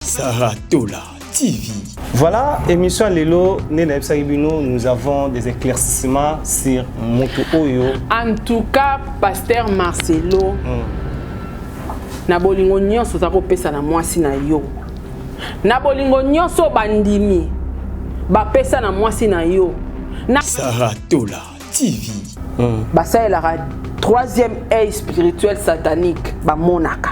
Sarah Tola TV. Voilà, émission Lelo, nous avons des éclaircissements sur Moto Oyo. En tout cas, Pasteur Marcelo, na bolingo nyonso za kopesa na mwasi na yo. Na bolingo nyonso bandimi ba pesa na mwasi na yo. Na Sarah Tola TV. Basa est la troisième œil spirituel satanique ba monaka.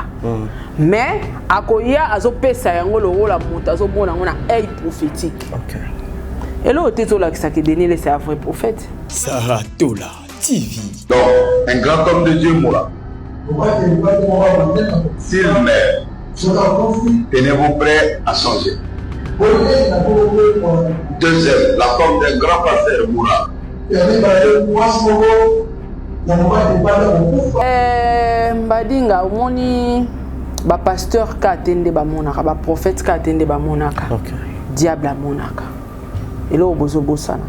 Mais akoya azo pesa yango lo rola muta azo bona ngona œil prophétique. OK. Et là otezo la kisaki Denis c'est un vrai prophète. Sarah Tola TV. Donc un grand homme de Dieu mourra. S'il meurt, tenez-vous prêts à changer. Deuxième, la femme d'un grand pasteur mourra. Mbadinga omoni ba pasteur ka atende ba monaka ba prophète ka atende ba monaka. OK. Diable a monaka. Et là obozo bosana.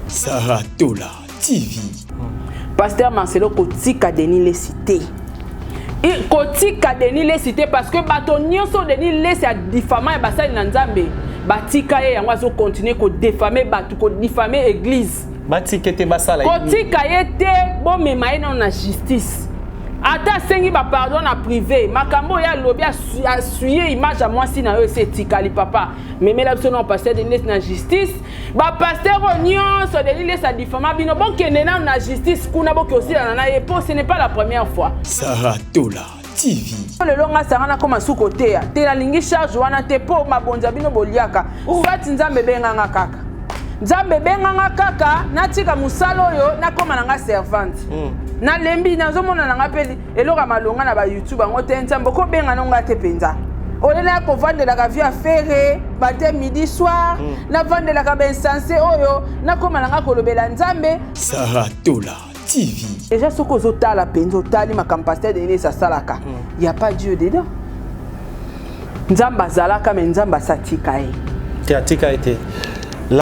Sarah Tola TV. Pasteur Marcelo kotika Denis les cité. Et kotika Denis les cité parce que bato nyonso Denis les a diffamé et basali na Nzambe. Batika ye yango azo continuer ko diffamer bato ko diffamer église. Batika te basala. Kotika ye te bon mema ye na justice. Ata sengi ba pardon na privé, makambo ya lobi a suyer image à moi si na yo c'est tikali papa. Mais la personne pasteur Denis na justice, ba pasteur nyonso Denis sa diffama bino bon kende na justice kuna boki aussi na ye po ce n'est pas la première fois. Sarah Tola TV. Le longa sarana comme sous côté ya. Te la lingi charge wana te po mabonza bino boliaka. Soit Nzambe benga kaka. Nzambe benga kaka natika musalo yo na koma na servante. Na lembi nazomona na ngapeli eloka malonga na ba YouTube ngo te Nzambe ko benga nonga te penza. Olela ko vandela ka via ferré, matin midi soir, na vandela ka ben sensé oyo na koma na kolobela Nzambe. Sarah Tola TV. Déjà ce que zota la penzo tali ma pasteur de Denis salaka. Il y a pas Dieu dedans. Nzamba zalaka mais Nzamba satika e. Te atika été.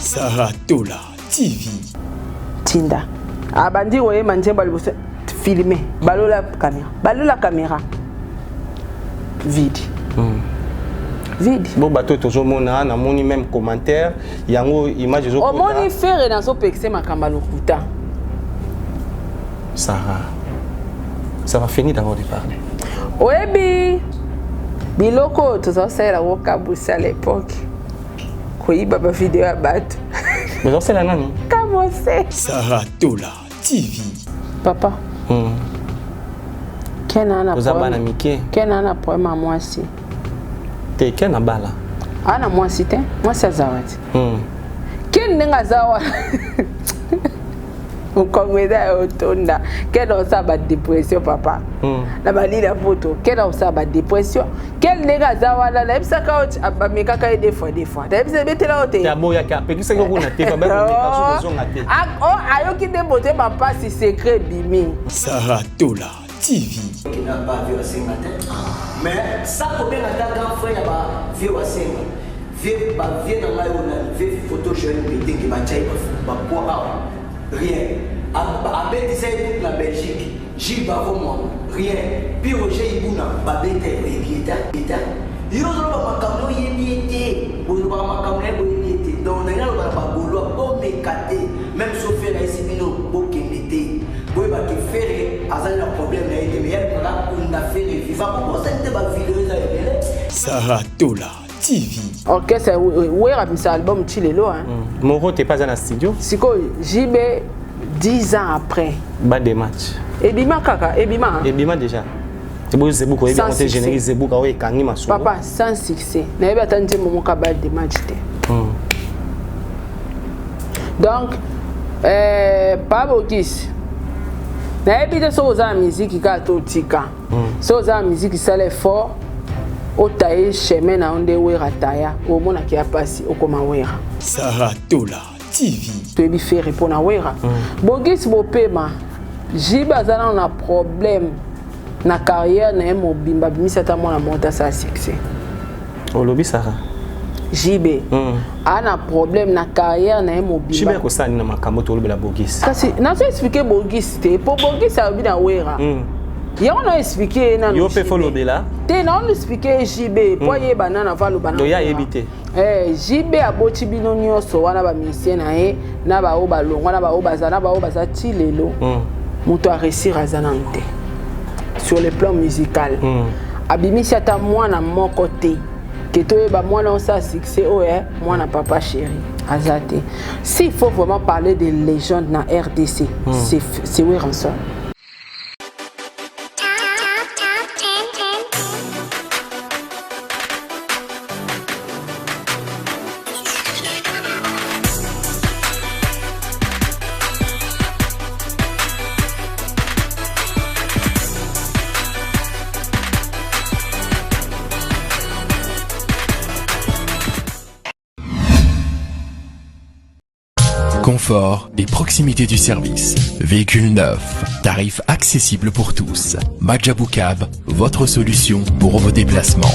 Sarah Tola TV. Tinda. Abandi oye manjemba liboso filmer. Balola caméra. Balola caméra. Vide. Vide. Bon bateau toujours mona na moni même commentaire, yango image zo. O moni faire na so pexé makamba lokuta. Sarah, ça va finir d'abord de parler. Oebi, biloko tozosela wokabusi à l'époque. Koyiba ba vidéo à battre. Mais on sait la nani. Comment c'est? Sarah Tola TV. Papa. Kenana Vous avez un Mickey. Kenana problème à moi si. Te kena bala. Ana moi si te, moi c'est zawati. Ken nenga zawa. Ukongweza otonda kena osaba dépression papa na balila photo kena osaba dépression quel nega zawala la ebisa kaot abameka ka des fois ta ebisa betela ote ya boya ka pekisa ko na te ba ba ka so ngate ayoki de bote papa si secret bimi. Sarah Tola TV. Qui n'a pas vu à matin mais ça peut bien être grand frère ba vieux à senga vieux ba vieux dans la vieux photo jeune meeting qui ba chai ba poa rien. Abé disait toute la Belgique, Gilles Bavomon, rien. Puis Roger Ibouna, Babete, Bieta. Ils ont pas ma yébiété, vous n'avez pas ma yébiété. Donc, on a pas boulot, bon mécaté, même sauf la Sibino, Bokemete. Vous avez fait un problème, mais elle a fait vivant. Comment ça n'était pas vidéo? Sarah Tola TV. Ok, c'est où est album Chilelo? Moro, t'es pas dans le studio? C'est quoi? JB 10 ans après. Bas des matchs. Ebima kaka, Ebima. Ebima déjà. C'est beau, c'est beaucoup. Ebima, c'est générique, c'est beaucoup. Oui, Kangi Massou. Papa, sans succès. N'avez pas attendu mon bas des matchs. Donc, pas Botis. N'avez pas de la musique qui a tout tika. So la musique qui s'allait fort. Au taille chemin na onde wera taya. Au mona qui a passé au koma wera. Sarah Tola TV. Tu es fait répondre à wera. Bogis bopema. Jiba zana on a problème. Na carrière na mobimba bimisa mo na monta sa succès. Au lobby Sarah. JB. Ana problème na carrière na mobimba. JB ko sa ni na makambo to lobela Bogis. Kasi na so expliquer Bogis te. Pour Bogis ça bi na wera. Ya on a expliqué na yo pe follow bela. Te na on expliqué JB po ye banana valo banana. Do ya éviter. JB aboti bino nyonso wana ba musicien na ye na ba o balongwa na ba o baza ti lelo. Muto a réussir azanante. Sur le plan musical. Abimisi ata mwana moko te. Que toi ba mwana on sa succès mwana papa chéri azate. S'il faut vraiment parler de légende na RDC, c'est Weranson. Confort et proximité du service. Véhicule neuf, tarif accessible pour tous. Majabou Cab, votre solution pour vos déplacements.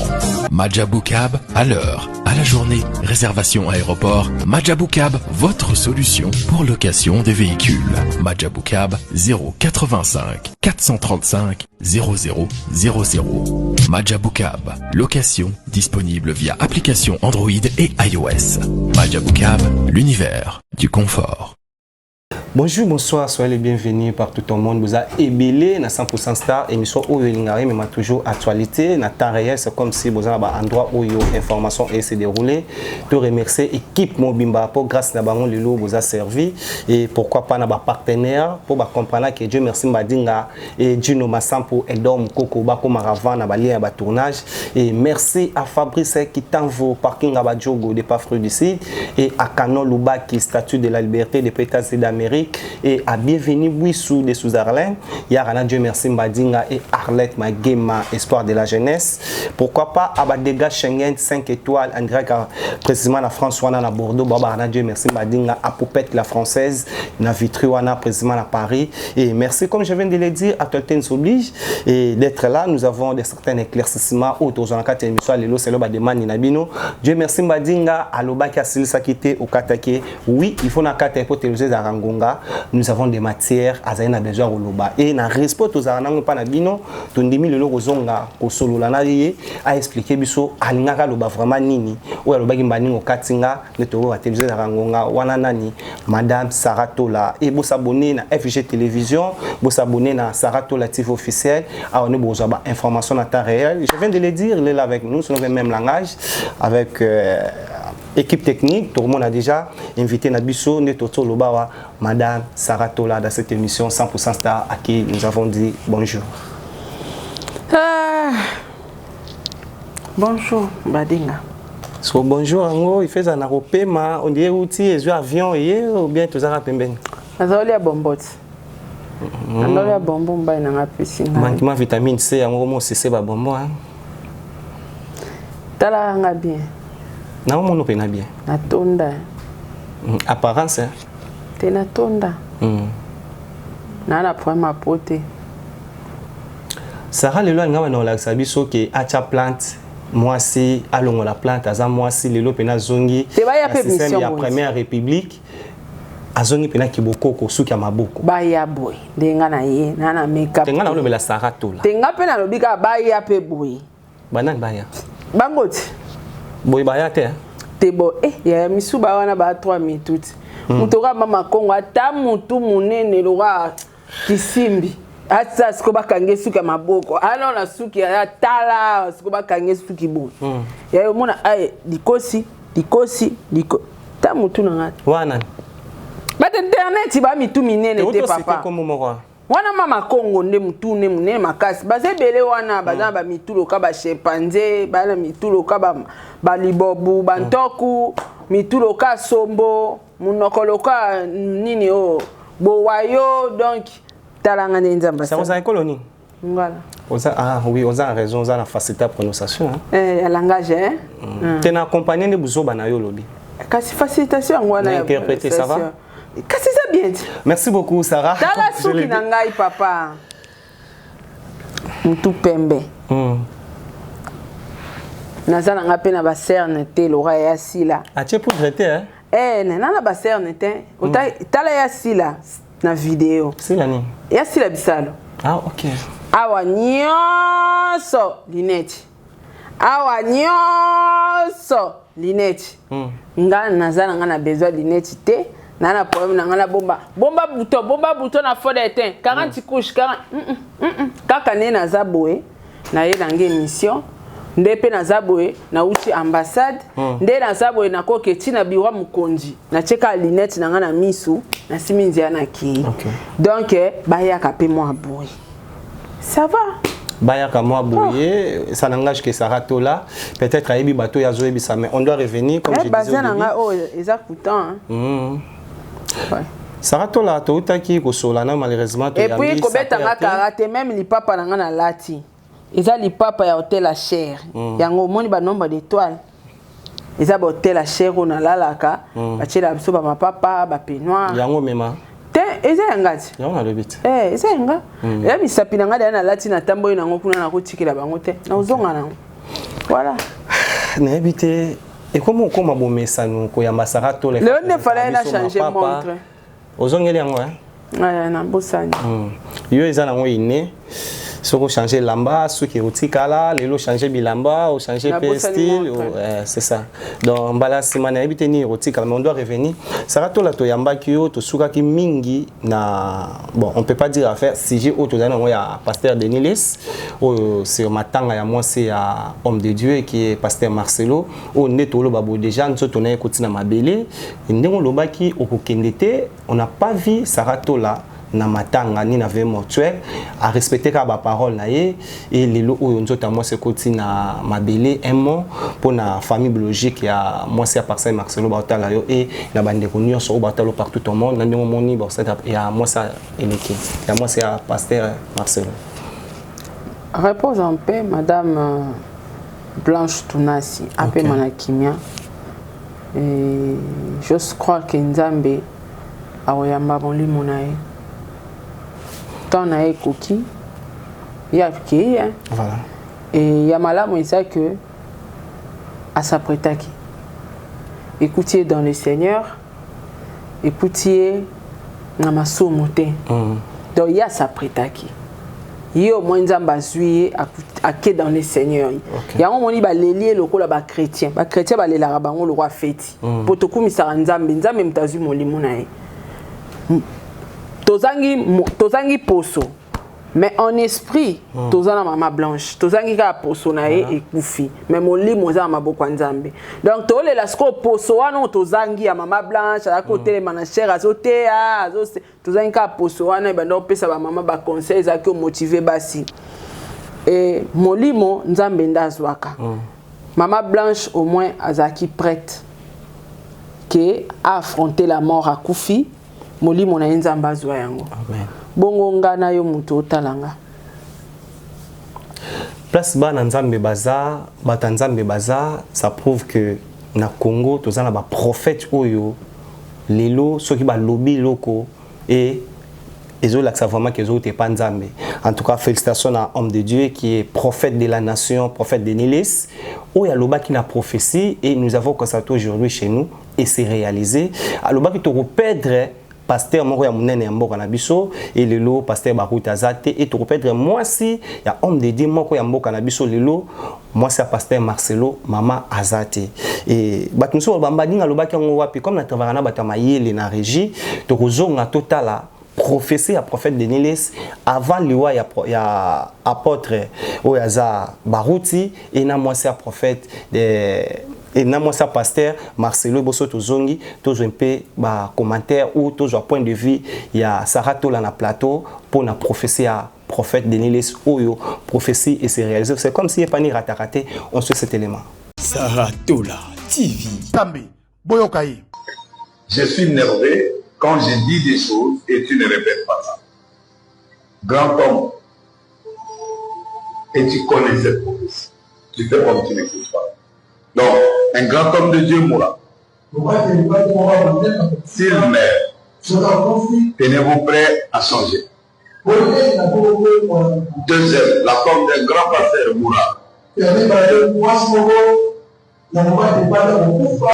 Majabou Cab, à l'heure, à la journée, réservation aéroport. Majabou Cab, votre solution pour location des véhicules. Majabou Cab, 085 435 0000. Majabou Cab, location disponible via application Android et iOS. Majabou Cab, l'univers du confort. Bonjour, bonsoir, soyez les bienvenus partout au monde. Vous avez ébélé na 100% Star, émission où il y a toujours actualité, na temps réel, c'est comme si vous avez un endroit où l'information s'est déroulée. Je remercie l'équipe Mobimba pour grâce à Bangon Lilo vous a servi et pourquoi pas na partenaire pour comprendre que Dieu merci Mbadinga et Dino Massan pour Edom Koko Bako Maravan na balien à tournage et merci à Fabrice qui t'envoie parking à Badjogo des Pafru du Sud et à Canon Luba qui statue de la liberté des États-Unis d'Amérique et à bienvenue Bouissou de Sous-Arlin. Yarana Dieu merci Mbadinga et Arlette Magema, Espoir de la jeunesse. Pourquoi pas Abadega Schengen 5 étoiles en direct précisément la France wana na Bordeaux. Baba Dieu merci Mbadinga à Poupette la française na Vitry wana précisément à Paris. Et merci comme je viens de le dire à Tolten s'oblige et d'être là. Nous avons des certains éclaircissements autour de la carte émission Lelo c'est le bas de Mani Nabino. Dieu merci Mbadinga à l'Obaki à Silsa Kité au Katake. Oui, il faut na carte pour téléviser à Rangonga. Nous avons des matières à Zaina besoin au Loba et na respect aux Aranango Panabino, Tondemi le Lorozonga, au Solo Lanaye, a expliqué Biso, Alingaka Loba vraiment Nini, ou Alobagi Mbani au Katinga, le Toro à téléviser à Rangonga, Wananani, Madame Saratola, et vous s'abonner à FG Télévision, vous s'abonner à Saratola TV officiel, à on est besoin d'informations en temps réel. Je viens de le dire, il est là avec nous, sur le même langage, avec équipe technique. Tout le monde a déjà invité Nabiso, Netoto Lobawa, Madame Saratola dans cette émission 100% Star à qui nous avons dit bonjour. Bonjour, Badinga. So, bonjour, Ango, il fait un aéroport, on dirait outil, et avion, ou bien tout ça, Pemben. Azoli a bombot. Azoli a bonbon, bah, il n'a pas pu. Manquement vitamine C, Ango, c'est pas bonbon. Tala nga bien. Non, mon opinion bien. Natonda. Apparence, hein? Te natonda. Nana problème à poter. Sarah le loin on la sabiso que acha plante moi si allons la plante aza moi si le lo pena zongi. C'est ba ya pe mission la première république azongi pena kiboko ko suki maboko. Ba ya boy. Denga na ye nana makeup. Tenga na lo la Sarah tola. Tenga pe na lobika ba ya pe boy. Banan ba ya. Bangoti. Boy ba ya te. Tebo ya misuba wana ba 3 minutes. Mutoka mama Kongo ata mutu munene loka kisimbi. Atsa sikoba kange suki maboko. Ano na suki ya tala sikoba kange suki bo. Ya yo mona ay dikosi. Ta mutu na ngati. Wana. But internet ba mitu minene te papa. Wana mama Kongo nde mutu ne munene makasi. Baze bele wana baza ba mitu loka ba chimpanzé, ba mitu loka ba libobu, ba ntoku, mitu loka sombo. Munokoloka nini o bowayo donc talanga nzamba ça vous a colonie voilà oui on a raison on a la facilité à prononciation le langage hein tu n'as accompagné de buzoba na yo lobi kasi facilitation ngwana interpréter ça va kasi ça bien dit merci beaucoup Sarah tala suki na ngai papa mutu pembe nazana ngape na ba cerne te lora ya sila atie pour traiter hein nana ba cerne te tala ya sila na vidéo sila ni ya sila bisalo ah ok awa nyonso lineti awa nyonso lineti nga nazala nga na besoin lineti te na problème na nga na bomba buto na fond d'éteint 40 couches 40 kaka ne naza boye na ye nange émission nde pe naza boye na uti ambassade nde naza boye na koketi na biwa mukonzi na cheka lineti na nga na misu na simi nzia na ki donc bayaka pe moi boye ça va Bayaka moi bouillé, ça n'engage que Sarah Tola. Peut-être à Ebi Bato Yazo Ebi ça, mais on doit revenir comme je disais au début. Oh, exactement. Sarah Tola, Tola qui Kosolana malheureusement. Et puis Kobeta nga karaté même li papa na nga na lati. Eza li papa ya hôtel la chair. Yango moni ba nombre d'étoiles. Eza ba hôtel la chair on a lalaka. Ba chela biso ba papa ba peignoir. Yango mema. Eza yangati. Yango na lebit. Eza yanga. Ya bisapi na nga na lati na tambo ina ngo kuna na kotikela bango te. Na uzonga na. Voilà. Na habité et comment bomesa nous ko ya Sarah Tola. Le ne fallait na changer montre. Ozongeli yango hein. Ah na bosani. Yo eza na ngo iné. Soko changer lamba, ceux qui rotikala, les lots changer bilamba, ou changer style, c'est ça. Donc bala semana habité ni rotikala, mais on doit revenir. Ça rato la to yamba kyo to suka ki mingi na bon, on peut pas dire affaire CG auto dans moi ya pasteur Denilis, ou c'est matanga ya moi c'est à homme de Dieu qui est pasteur Marcelo, ou neto lo babo déjà nous to na koti na mabele, ndenge loba ki okokendete, on n'a pas vu ça rato là. Na matanga ni na ve mortuaire à respecter ka ba parole na ye et lelo oyo nzota moi c'est koti na mabele un mot pour na famille biologique ya moi c'est à pasteur Marcelo Bautala yo et na bande ko nyonso Bautalo partout au monde na ndemo moni bo ça ya moi ça eleki ya moi c'est à pasteur Marcelo. Repose en paix madame Blanche Tunasi appelée Manakimia et je crois que Nzambe awoyamba boli monae tant na ekoki ya ki hein voilà et ya malamu ça que à s'apprêtaki écoutiez dans le Seigneur écoutiez na masomo te donc ya s'apprêtaki yo mwenza mbazui ake dans le Seigneur ya moni ba lelie lokola ba chrétien ba lela bango le roi feti potoku misara nzambe mtazu molimo na ye tozangi poso mais en esprit tozana mama Blanche tozangi ka poso na ye ekufi mais molimo za maboko nzambe donc tole la sko poso wana tozangi ya mama Blanche à côté les manager azote tozangi ka poso wana bando pesa ba mama ba conseils za ko motiver basi et molimo nzambe ndazwaka mama Blanche au moins azaki prête que à affronter la mort à Koufi molimo na nzamba azwa yango amen bongo ngana yo muto otalanga place ba na nzambe baza batanzambe baza ça prouve que na Congo tozana ba prophète oyo lelo soki ba lobby loko et ils ont l'accès vraiment qu'ils ont été pas nzambe. En tout cas félicitations à homme de Dieu qui est prophète de la nation, prophète de Nilis. Où il y a l'oba qui n'a prophétie et nous avons constaté aujourd'hui chez nous et c'est réalisé. À l'oba qui te repèdre pasteur moko ya munene ya mboka na biso et lelo pasteur Baruta Zate et to repèdre moi si ya homme de Dieu moko ya mboka na biso lelo moi c'est pasteur Marcelo mama Azate et batmuso bamba dinga loba ki ngo wapi comme na travailler na batama yele na régie to kozonga totala prophétie à prophète de Nilis avant liwa ya apôtre oyaza Baruti et na moi c'est prophète de et na moi ça pasteur Marcelo boso tozongi tozo un peu ba commentaire ou tozo point de vue ya Sarah Tola na plateau pour na prophétie à prophète de Nilis oyo prophétie et c'est réalisé c'est comme si epani raté on suit cet élément Sarah Tola TV Tambi Boyokai. Je suis nerveux quand je dis des choses et tu ne répètes pas ça. Grand homme, et tu connais cette prophétie. Tu fais comme tu n'écoutes pas. Donc, un grand homme de Dieu mourra. S'il meurt, tenez-vous prêts à changer. Deuxième, la femme d'un grand pasteur mourra.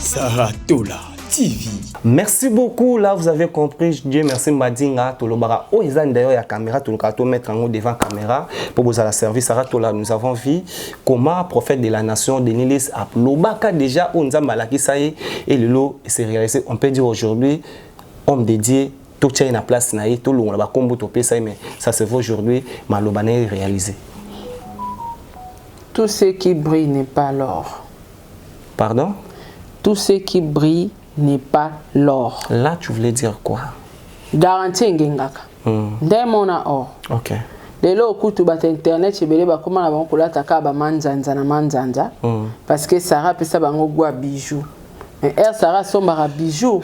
Sarah Tola TV. Merci beaucoup. Là, vous avez compris. Dieu merci, Madinga. Tolobara. Oh, ils ont d'ailleurs la caméra. Tout le cas, mettre en haut devant la caméra pour vous à la service. Nous avons vu comment prophète de la nation, Denilis, a Lobaka déjà, on a malaki ça y est, et le lot s'est réalisé. On peut dire aujourd'hui, homme dédié, tout tient une place, tout le monde a combo topé ça, mais ça se voit aujourd'hui, Malobane est réalisé. Tout ce qui brille n'est pas l'or. Pardon? Tout ce qui brille n'est pas l'or. Là, tu voulais dire quoi? Garantie ngengaka. Ndemona or. Ok. Lelo okutu bata internet chebele ba koma na bango kolata ka ba manzanza na manzanza. Parce que Sarah pesa bango gwa bijou. Mais Sarah somba bijou.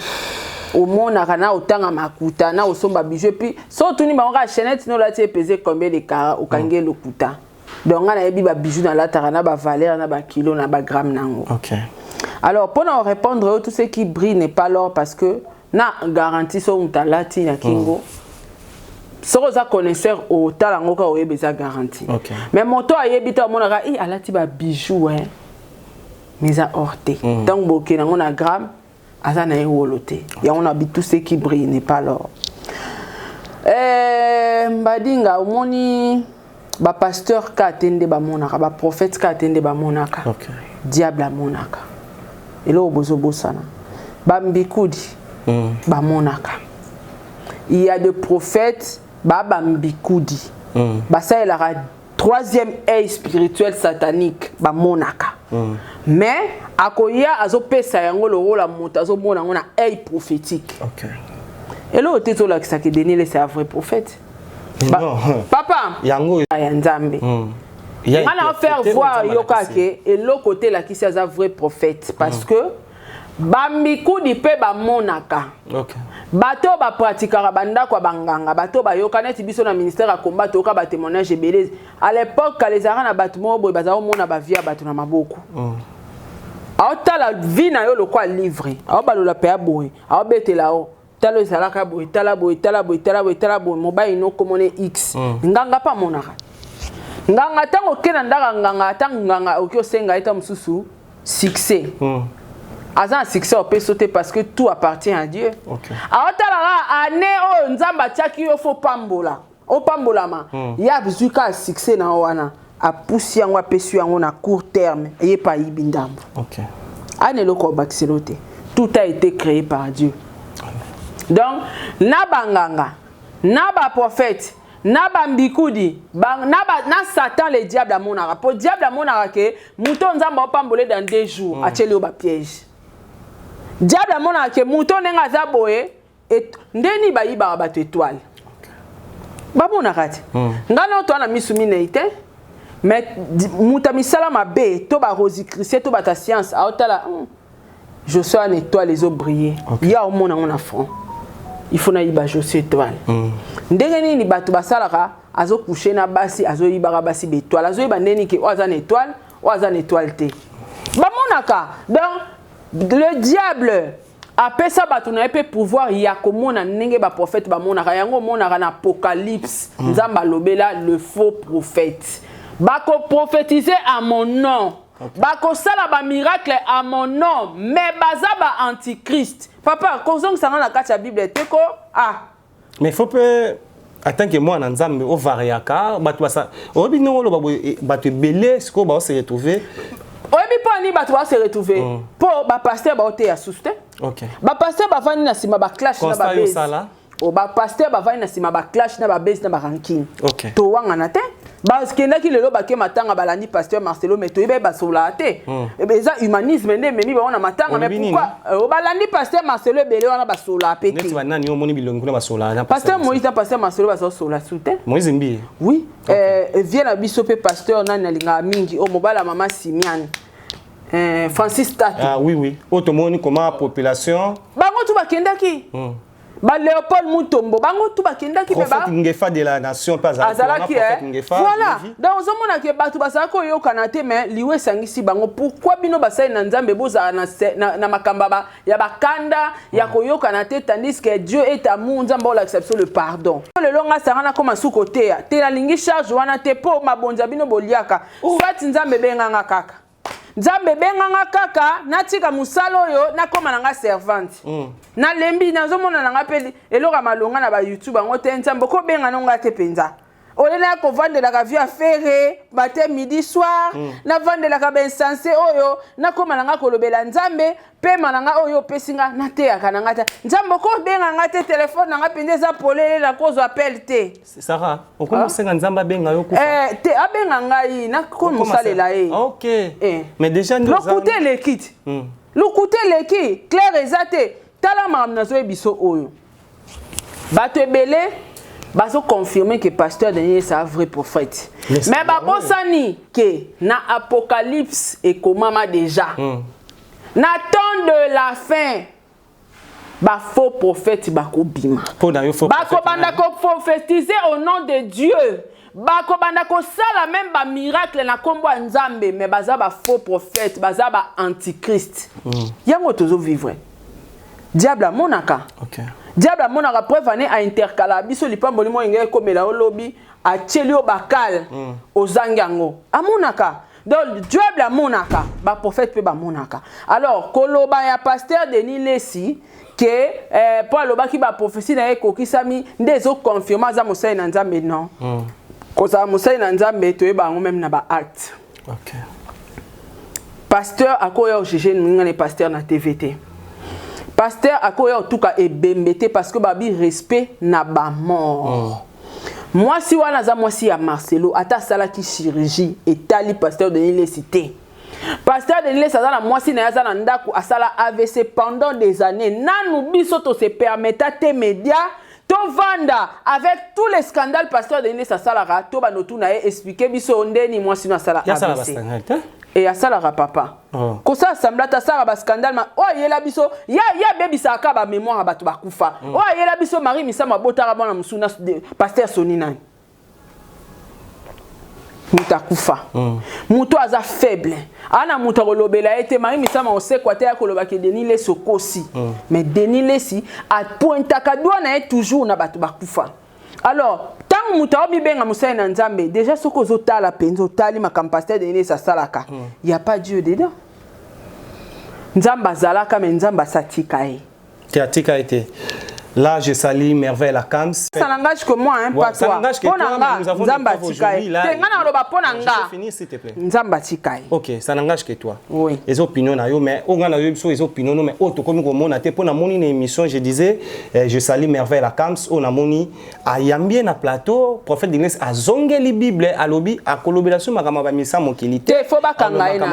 Au monde na otanga makuta na osomba bijou puis surtout ni bango ka chaînette no la tie peser combien de carats au kange lokuta. Donc on a yebi ba bijou na la tarana ba valeur na ba kilo na ba gramme nango. OK. Alors pour nous répondre tout ce qui brille n'est pas l'or parce que na garantie so utalati na kingo. Soza connaisseur au talango ka oyebi za garantie. Okay. Mais moto ayebi ta monaka i alati ba bijou hein. Mais a orté. Donc boké na ngona gramme azana e woloté. Ya on a tout ce qui brille n'est pas l'or. Mbadinga omoni ba pasteur ka atende ba monaka, ba prophète ka atende ba monaka. OK. Diable a monaka. Elo bozo bosana. Ba mbikudi ba monaka. Il y a des prophètes ba mbikudi. Ba ça il a troisième œil spirituel satanique ba monaka. Mais akoya azo pesa yango le rôle la monta azo mona ngona œil prophétique. OK. Elo teto la kisaki Daniel c'est un vrai prophète. Non. Papa yango ya nzambe. On va faire voir Yokake et l'autre côté là qui c'est un vrai prophète parce que bambiku di pe ba monaka. OK. Bato ba pratikara banda kwa banganga bato ba yokana ti biso na ministère a combat toka ba témoignage belé. À l'époque quand les arana batmo boy bazao mona ba via bato na maboko. Aota la vie na yo lokwa livre. Aoba lo la pe aboy. Aobetela o. Talo salaka boy, talaboy, talaboy, talaboy, talaboy, mobile no komone X. Nganga pa monaka. Nganga tango kena ndaka nganga tango nganga okyo senga eta mususu succès. Azan succès on peut sauter parce que tout appartient à Dieu. OK. Aotala ane o nzamba tiaki yo fo pambola. O pambola ma. Ya bizuka succès na wana. A poussi yango apesu yango na court terme et pas ibindambo. OK. Ane loko baxiloté. Tout a été créé par Dieu. Donc na banganga, na ba prophète, na bambikudi, na Satan le diable à monara. Pour diable à monara que mouton nzamba opambolé dans 2 jours, a tchelé au piège. Diable à monara que mouton nenga zaboé et ndeni ba yiba ba étoile. Ba monara ti. Ngana to na misumine ite. Mais mouta misala mabe to ba rosi christian to ba ta science a otala je suis une étoile les eaux briller. Il y a au monde en front. Il faut naïba je suis étoile. Ndengeni ni batu basalaka azo coucher na basi azo ibara basi bétoile azo iba ndeni ke oza na étoile te. Ba monaka. Donc le diable après ça batu na peut pouvoir ya komona ndenge ba prophète ba monaka yango monaka na Apocalypse nzamba lobela le faux prophète. Bako prophétiser à mon nom. Bako sala ba miracle à mon nom mais bazaba antichrist. Papa, quand ça la carte la Bible teko mais faut pas attends que moi nzambe o variaka batu ça obi no lo batu belé ce ko ba se retrouver obi pas ni batu va se retrouver pour ba pasteur ba oté ya souste. OK. Ba pasteur ba vani na sima ba clash na ba base. O ba pasteur ba vani na sima ba clash na ba base na ba ranking. OK. To wanga na te. Parce que qui lelo ba ke matanga balandi pasteur Marcelo mais to ibe ba solate. Et ben ça humanisme ndé memi ba on matanga mais pourquoi o balandi pasteur Marcelo belé on ba solate. Neti ba nani o moni bilongo na ba solate. Pasteur Moïse pasteur Marcelo ba solate soute. Moïse mbi. Oui, vient à bisope pasteur nani linga mingi o mobala mama Simian. Francis Tato. Ah oui oui. Automoni comment population. Bango tu ba kendaki. Ba Léopold Mutombo bango tu ba kendaki be ba. Prophète Ngefa de la nation pas Azalaki voilà. Donc on mona ke batu basako yo kanate mais liwe sangisi bango pourquoi bino basai na nzambe boza na makamba ba ya bakanda ya koyo kanate tandis que Dieu est amour nzambe on l'accepte le pardon. Le longa sarana comme sous côté te la lingi charge wana te po mabonza bino boliaka. Soit nzambe benga kaka. nzambe benganga kaka natika musala oyo nakoma nanga servante na lembi nazomona nanga pe eloka malonga na ba YouTube ngo te nzambe ko benga nonga te penza olela ko vandela ka via ferré matin midi soir na vandela ka ben sensé oyo nakoma nanga kolobela nzambe pe mananga oyo pesinga na te akananga ta nzambe ko benga nga te téléphone nanga pendeza polele la cause appel te Sarah on commence nga nzamba benga yo kufa te abenga ngai na ko musalela OK mais déjà nous l'écoutez les kits l'écoutez les kits clair exact tala mam nazo ebiso oyo bato ebele bazo confirmer que pasteur Daniel c'est un vrai prophète mais babosani que na apocalypse et komama déjà na temps de la fin ba faux prophète bako bima bako banda ko prophétiser au nom de Dieu bako banda ko sala même ba miracle na kombo nzambe mais baza ba faux prophète baza ba antichrist yango tozo vivre diable monaka OK diable monaka preuve ane a intercala biso lipambo limo ngeke komela olobi a tchelio bakal ozangango amonaka donc diable monaka ba prophète pe ba monaka alors koloba ya pasteur Denis Lesi que pour aloba ki ba prophétie na ekokisami ndezo confirmer za mosai na nzambe non koza mosai na nzambe to eba ngo même na ba acte OK pasteur akoya o jeje ngane pasteur na TVT pasteur akoya en tout cas ebembete parce que babi respect na ba mort moi si wana za moi si ya Marcelo ata sala ki chirurgie etali pasteur de l'université pasteur de l'université za na moi si na ya za na ndako asala AVC pendant des années nanu biso to se permettre te média to vanda avec tous les scandales pasteur de l'université sala to banotu na expliquer biso ndeni moi si na sala AVC et à ça la papa ko ça sembla ta sara ba scandale ma oh yela biso ya baby sa ka ba mémoire ba to ba kufa oh yela biso Marie misa mabotara bana musuna pasteur Sonina muta kufa muto aza faible ana muta kolobela ete Marie misa ma osekwate ya koloba ke Denis Lesi sokosi mais Denis Lesi a pointa ka doana est toujours na ba to ba kufa alors tant muta obi benga musai na nzambe déjà soko zotala penzo tali makampasteur de Denis salaka il y a pas Dieu dedans nzamba zalaka mais nzamba satika e Théatika été là je salue merveille la Kams ça n'engage que moi hein pas toi ponanga nzamba tika e ngana roba ponanga je finis s'il te plaît nzamba tika e OK ça n'engage que toi oui les opinions na yo mais on ngana yo so les opinions mais auto comme ko mona te pona moni na émission je disais je salue merveille la Kams on a moni ayambie na plateau prophète d'Église a zongeli bible alobi akolobela so makama ba misa mokilité te faut ba kanga ina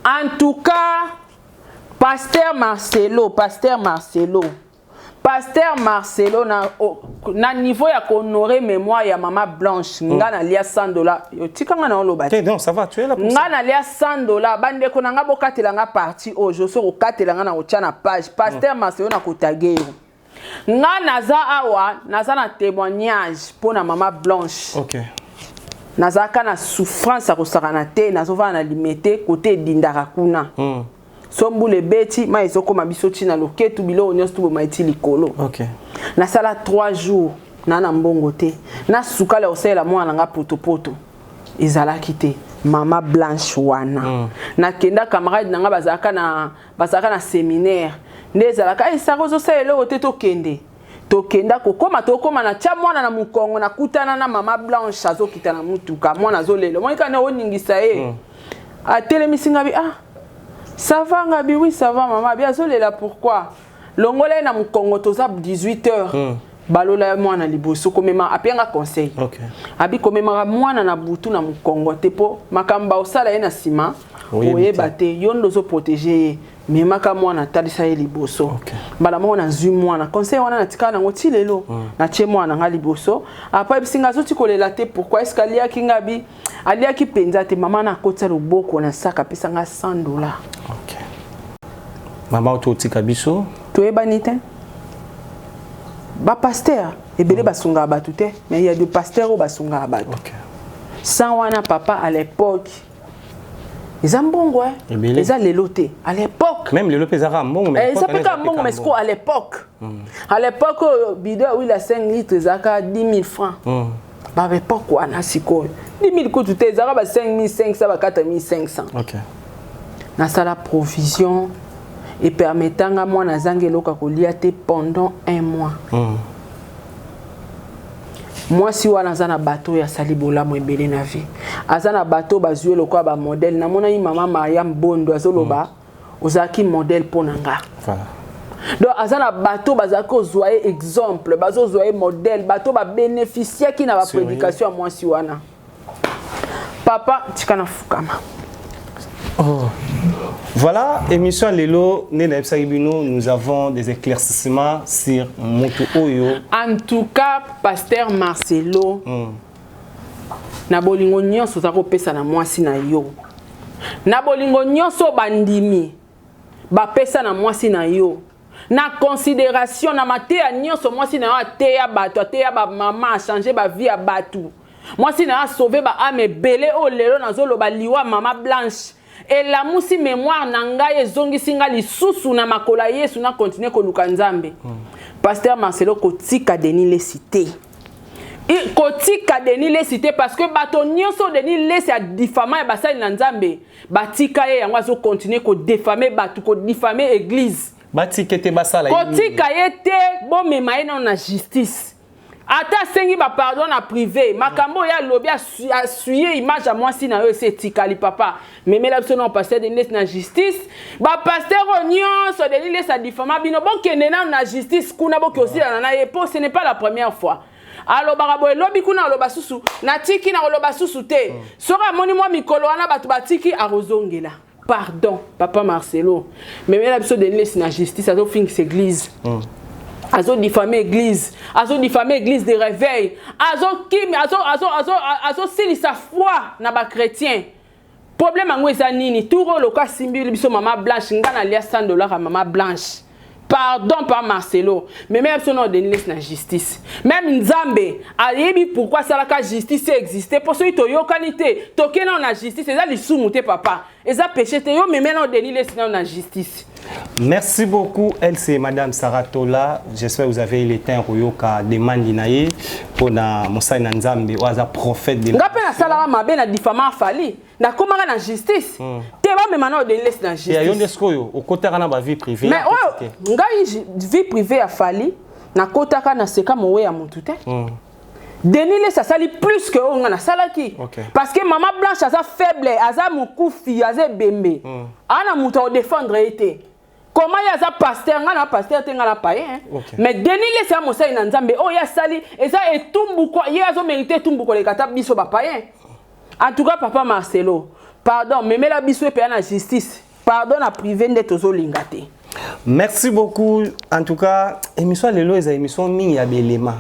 en tout cas pasteur Marcelo na niveau ya honorer mémoire ya maman Blanche ngana lia $100 yo tikanga na oloba non ça va tu es là pour ngana lia $100 bande ko nanga bokatela nga parti ojo so kokatela nga na ocha na page pasteur Marcelo na kotagero ngana za awa naza na témoignage pour na maman Blanche OK nazaka na souffrance a kosakana te nazova na limité côté dindaka kuna sombule beti ma ezoko mabiso tina loketu bilo onyo stu maiti likolo OK na sala 3 jours na mbongo te na sukala osela mwana nga potopoto ezalaki te mama Blanche wana na kenda camarade nanga bazaka na séminaire ndezalaka esakozo selo te tokende tokenda kokoma tokoma na tia mwana na mukongo na kutana na mama Blanche azokita na mutuka mwana azolelo monika na oningisa a telemisinga bi ça va ngabi oui ça va maman bien azolela pourquoi longola na mukongo toza 18h balola mwana liboso komema apenga conseil OK abi komema mwana na butu na mukongo te po makamba osala ye na sima oyeba te yondo zo protéger mais maka mwana talisa ye liboso bala mwana nzu mwana conseil wana na tika na ngoti lelo na tie mwana nga liboso après bisinga zoti kolela te pourquoi est-ce qu'alia kingabi alia ki penza te mama na kotsa loboko na saka pesa nga $100 OK mama ototika biso toyebani te ba pasteur ebele basunga batu te mais il y a des pasteurs au basunga batu OK sans wana papa à l'époque ils ambongo ils a leloté à l'époque même le pezara mbongo mais ils appellent comme mbongo mais à l'époque bidon oui la 5 litres zaka 10 000 francs Ba report quoi na siko. 10 000 kutu te zara ba 5500 ba 4500. OK. Na sala provision et permettant à moi na zangelo ka kolia te pendant 1 mois. Moi si wana zana bateau ya salibola mo ebele na vie. Azana bateau bazue lokwa ba modèle na mona mama Mariam Bondo azoloba ozaki modèle ponanga. Voilà. Donc azana bateau bazako zoyer exemple, bazo zoyer modèle, bateau ba bénéficier qui na ba prédication moi si wana. Papa tikana fukama. Oh. Voilà, émission Lelo, nous avons des éclaircissements sur Moto Oyo. En tout cas, Pasteur Marcelo, na bolingo nyonso za kopesa na mwasi na yo. Na bolingo nyonso bandimi, ba pesa na mwasi na yo. Na considération na matea nyonso mwasi na yo ateya bato, ateya ba mama, changer ba vie ya batu. Mwasi na yo sauver ba ame belé o lelo na zolo ba liwa mama Blanche. Et la musi mémoire nangaye zongi singa li susu na makola yesu na continuer ko lukanzambe. Pasteur Marcelo kotika deni les cité. Et kotika deni les cité parce que bato nyonso deni les a diffamer ya basali na nzambe. Batika ye yango zo continuer ko diffamer batu ko diffamer église. Batika te basala. Kotika ye te bo memaye na justice. Ata sengi ba pardon na privé makambo ya lobi a suyer image à moi si na yo c'est tikali papa mais la personne pasteur de na justice ba pasteur onyon so de l'île sa diffama bino bon kenena na justice kuna bo aussi na yepo ce n'est pas la première fois alors barabo lobi kuna loba susu na tiki na loba susu te sora moni moi mikolo wana batu batiki a rozongela pardon papa Marcelo mais la personne de l'île na justice a do fin église azo diffamer église, azo diffamer église de réveil, azo sili sa foi na ba chrétien. Problème ango eza nini? Touro loka simbi biso mama Blanche ngana lia $100 à mama Blanche. Pardon par Marcelo, mais même si on a donné la justice, même Nzambe a dit pourquoi ça la justice existe. Pour ceux qui ont eu qualité, toqué dans la justice, c'est ça les sous-montés papa. Et ça péché mais maintenant on donne la justice. Merci beaucoup, elle c'est Madame Saratola. J'espère que vous avez le temps Royoka demande naïe pour na Moussa Nzambe ou as prophète de. Ngapé na salara mabe na diffamant fali. Na comment na justice. Te ba me maintenant de laisse na justice. Et ayo ndeskoyo au côté na ba vie privée. Mais oh, ngai vie privée a fali na kota ka na seka mowe ya mutu te. Denile ça sali plus que on a salaki. Parce que maman Blanche a sa faible, a sa moukufi, a sa bembe. Ana mutu au défendre été. Comment il y a un pasteur, un pasteur, un païen. Mais denile ça mosa ina nzambe. Oh ya sali et ça est tumbu quoi. Il y a zo mérité tumbu quoi les kata biso ba païen. En tout cas papa Marcelo, pardon, mais la biso pe na justice. Pardon à privé d'être zo lingate. Merci beaucoup. En tout cas, émission Lelo est une émission mi ya belema.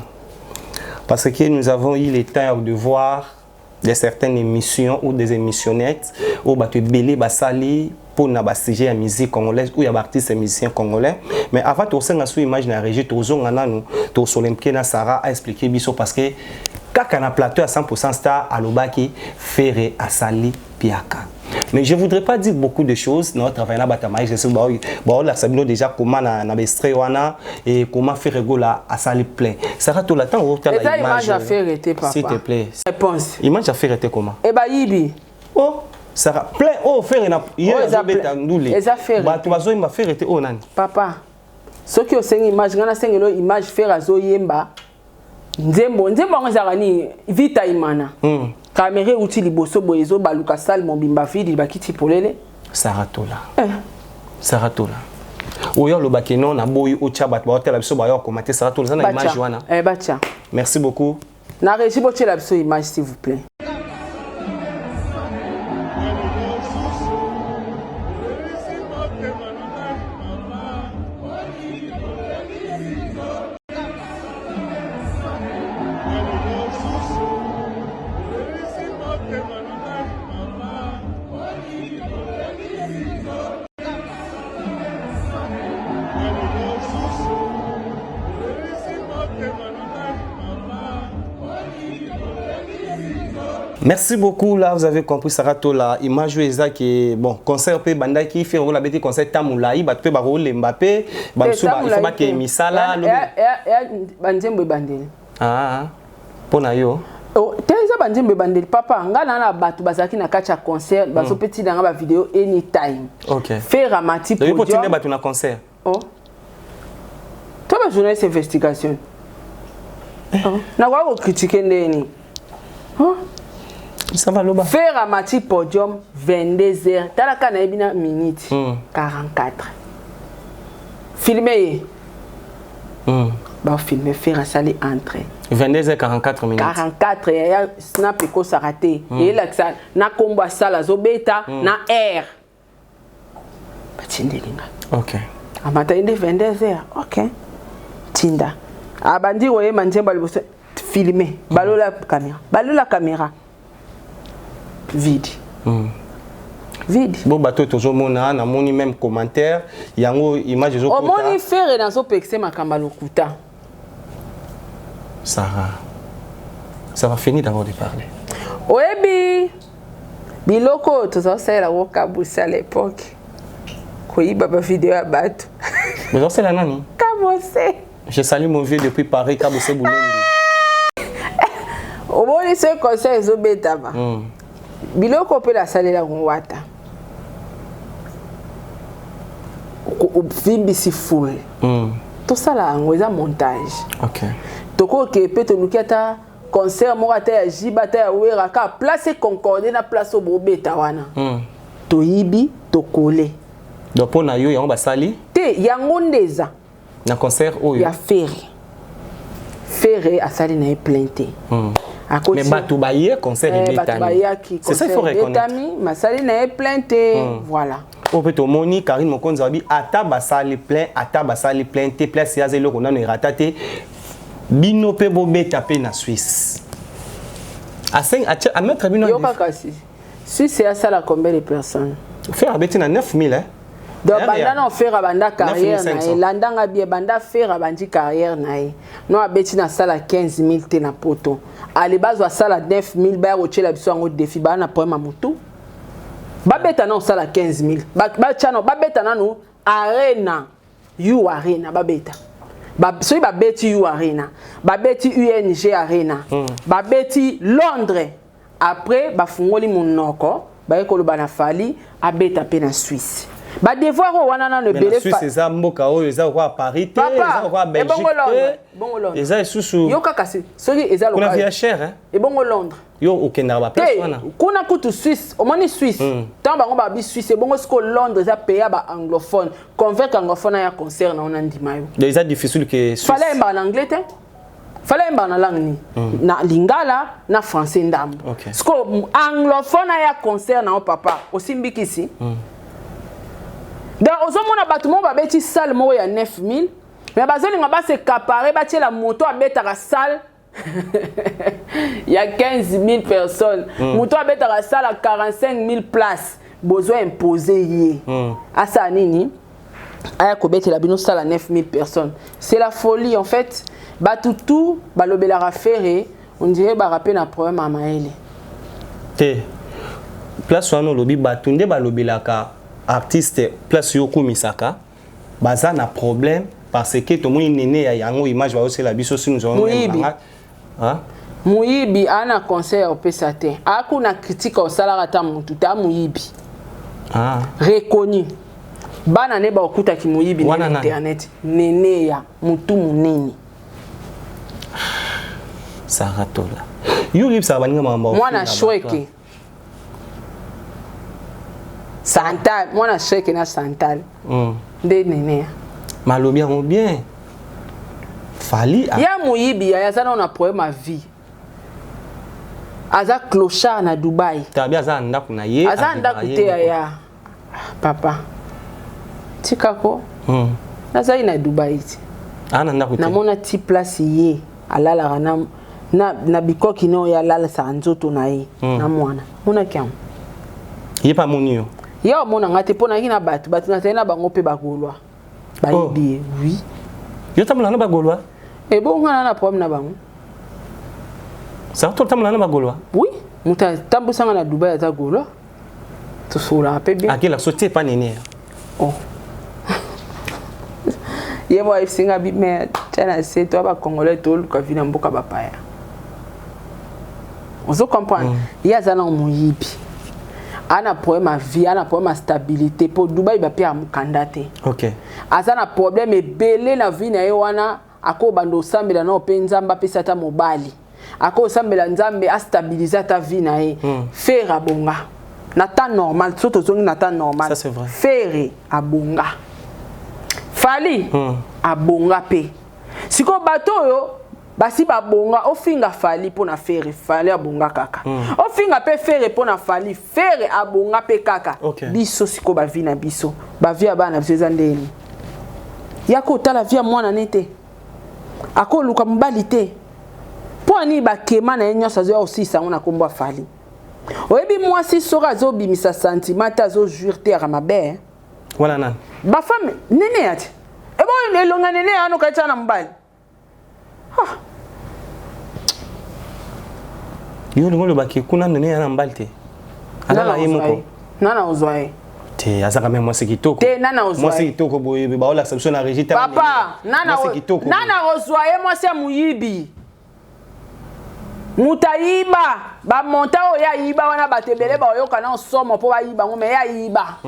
Parce que nous avons eu le temps de voir de certaines émissions ou des émissionnettes où tu belé basali pour na sujet à musique congolaise ou y a artistes et musiciens congolais. Mais avant de faire une image na régie tozonga nanu to solemke na Sarah a expliqué biso parce que quand on a plateau à 100% star à l'obaki Ferre à Sali Piaka. Mais je ne voudrais pas dire beaucoup de choses. Notre travail là, je sais que déjà comment na wana et comment faire rigola à Sali plein. Sarah tout le temps où tu as l'image à faire été papa. S'il te plaît. Réponse. Image à faire était comment? Eh bah yibi. Oh. Sarah, plein, oh, faire na hier bah tu vas zo imba faire était oh nani papa ce qui est une image ngana sengelo image faire azo yemba nzembo ngazarani vita imana caméra outil liboso boyezo baluka sal mon bimba fidi bakiti polele Saratola Saratola oyo lo bakeno na boyi o tcha bat ba hotel biso ba yo commenter Saratola ça na image wana batia merci beaucoup na régie botie la biso image s'il vous plaît. Merci beaucoup. Là, vous avez compris, Saratola. Image qui bon concert pe banda qui fait la bête concert Tamoula, il bat pe baro Mbappé, banso il faut battre Misala. Banzembo bandeli. Ah. Pona yo. Oh, teza bandimbe bandeli papa ngana na batu bazaki na kacha concert baso petit dans ba vidéo anytime. OK. Faire amati podium. Donc il batu na concert. Oh. Toi ba journaliste investigation. Oh. Na kwa critiquer ndeni. Oh. Ça va loba. Faire amati podium 22h. Talaka na ebina minute 44. Filmer. Bah filmer faire à salle entrée. 22h44 minutes. 44 ya snap eko sarate. Et là ça na komba sala zobeta na air. Batindelinga. OK. Amata inde 22h. OK. Tinda. Abandi oye manjemba liboso filmer. Balola caméra. Balola caméra. Vide. Vide. Bon bateau toujours mona na moni même commentaire yango image zo kota. O moni faire dans so pexé makamba lokuta. Sarah, ça va finir d'abord de parler. Oebi biloko tozosala wokabusa à l'époque. Koyiba ba vidéo à bato. Mais on sait la nani. Kabose. Je salue mon vieux depuis Paris Kabose Boulendi. Au moni ce conseil ezobeta ba. Biloko pe la salela ngwata. Ko vimbisi full. Tout ça là ngoza montage. OK. Toko ke peto luketa concert mo ata ya jibata ya wera ka place concordé na place obobeta wana. Toyibi tokole. Donc pour na yo yango basali te yango ndeza na concert oyo ya Ferré asali na plainte. Mais batu baye concert ebetami. C'est ça il faut reconnaître. Masali na plainte voilà. O peto moni Karine Mokonza bi ata basali plein ata basali plainte place ya zelo kona no ratate. Bino pe bobeta pe na Suisse. À mettre bino. Yo kakasi. Suisse c'est ça la combien de personnes? Faire abeti na 9000 hein. Donc banda na faire banda carrière na landanga bien banda faire bandi carrière na no abeti na sala 15000 te na poto. Ali bazwa sala 9000 ba rochela biso ngo défi ba na poema mutu. Babeta na sala 15000. Ba chano babeta na no arena. You arena babeta. So babeti U Arena, babeti UNG Arena, babeti Londres. Après bafungoli monoko, ba ekolo bana fali abeta pe na Suisse. Ba devoir wana na le belé Suisse eza mboka oyo eza kwa Paris te, eza kwa Belgique. Bongo Londres. Eza susu. Yo kaka se, soki eza local. Kuna via cher hein. Et bongo Londres. Yo okenda ba place wana. Kuna kutu Suisse, o moni Suisse. Tant bango ba bi Suisse, e bongo sko Londres eza pays ba anglophone. Convaincre anglophone ya concert na on ndima yo. Donc eza difficile que Suisse. Fallait en anglais te. Fallait en langue ni. Na lingala na français ndambo. Sko anglophone ya concert na o papa, osimbikisi. Donc ozomona batumon ba beti salle mo ya 9000. Mais bazoli nga ba se caparer ba tie la moto abeta la salle. Il y a 15 000 personnes. Moto abeta la salle à 45 000 places. Besoin imposer yé. Asa nini? Aya ko beti la bino salle à 9 000 personnes. C'est la folie en fait. Batutu balobela rafere, on dirait ba rapper na problème à Maëlle. Te. Place wana lobi batunde balobela ka artiste place yo kumisaka. Baza na problème parce que tout le monde est né ya yango image va aussi la biso si nous avons hein Muyibi ana conseil au pesate akuna critique au salaire ta mutu ta Muyibi reconnu bana ne ba okuta ki Muyibi na internet nene ya mutu munene Saratola yo rip sa baninga mamba mwana shweke Santal mwana shweke na Santal de nene ya malobi yango bien fali ya Muyibi ya zana na problème à vie aza clochard na Dubai tabi aza ndaku na ye aza ndaku te ya papa tikako naza na Dubai ana ndaku te na mona ti place ye alala na bikoki no ya lala sa nzoto na ye na mwana mona kyam ye pa monio ya mona ngate pona kina batu na tena bango pe bagolwa bayibi oui yo tamula na bagolwa e bon ngana na problème na bango ça tout tamula na bagolwa oui muta tambusanga na Dubai ata golwa to sola pe bien akela sauter pas nene oh ye mo isinga bi me tena se to ba congolais to ka vina mboka bapaya Vous comprenez? Il y a un moyibi. Ana problème à vie, ana problème à stabilité. Pour Dubaï, il va payer à Mukandate. Ok. Azana problème est belé na vie na wana ako bando sambela na openzamba pesa ta mobali. Ako sambela nzambe a stabiliser ta vie na e. Faire abonga. Na temps normal, surtout zongi na temps normal. Ça c'est vrai. Faire abonga. Fali abonga pe. Siko bato yo basi babonga ofinga fali pona faire fali abonga kaka. Ofinga pe faire pona fali faire abonga pe kaka. Okay. Biso siko ba vie na biso. Ba vie abana biso ndeni. Yako tala vie mwana nete. Ako luka mbali te. Po ani ba kema na enyo sazo aussi sango na kombo fali. Oyebi mwasi sora zo bimisa sentimata zo jure te à mabe. Voilà nan. Ba femme nene ati. Ebo elonga nene ano kaita na mbali. Ah. Yo ngolo ba ki kuna nene ya na mbali te. Ala yemoko. Nana ozwaye. Te azaka même mwasi kitoko. Te nana ozwaye. Mwasi kitoko boye ba ola exception na régita. Papa, nana kitoko. Nana ozwaye mwasi muyibi. Mutayiba ba monta o ya yiba wana batebele ba oyoka na somo po ba yiba ngome ya yiba.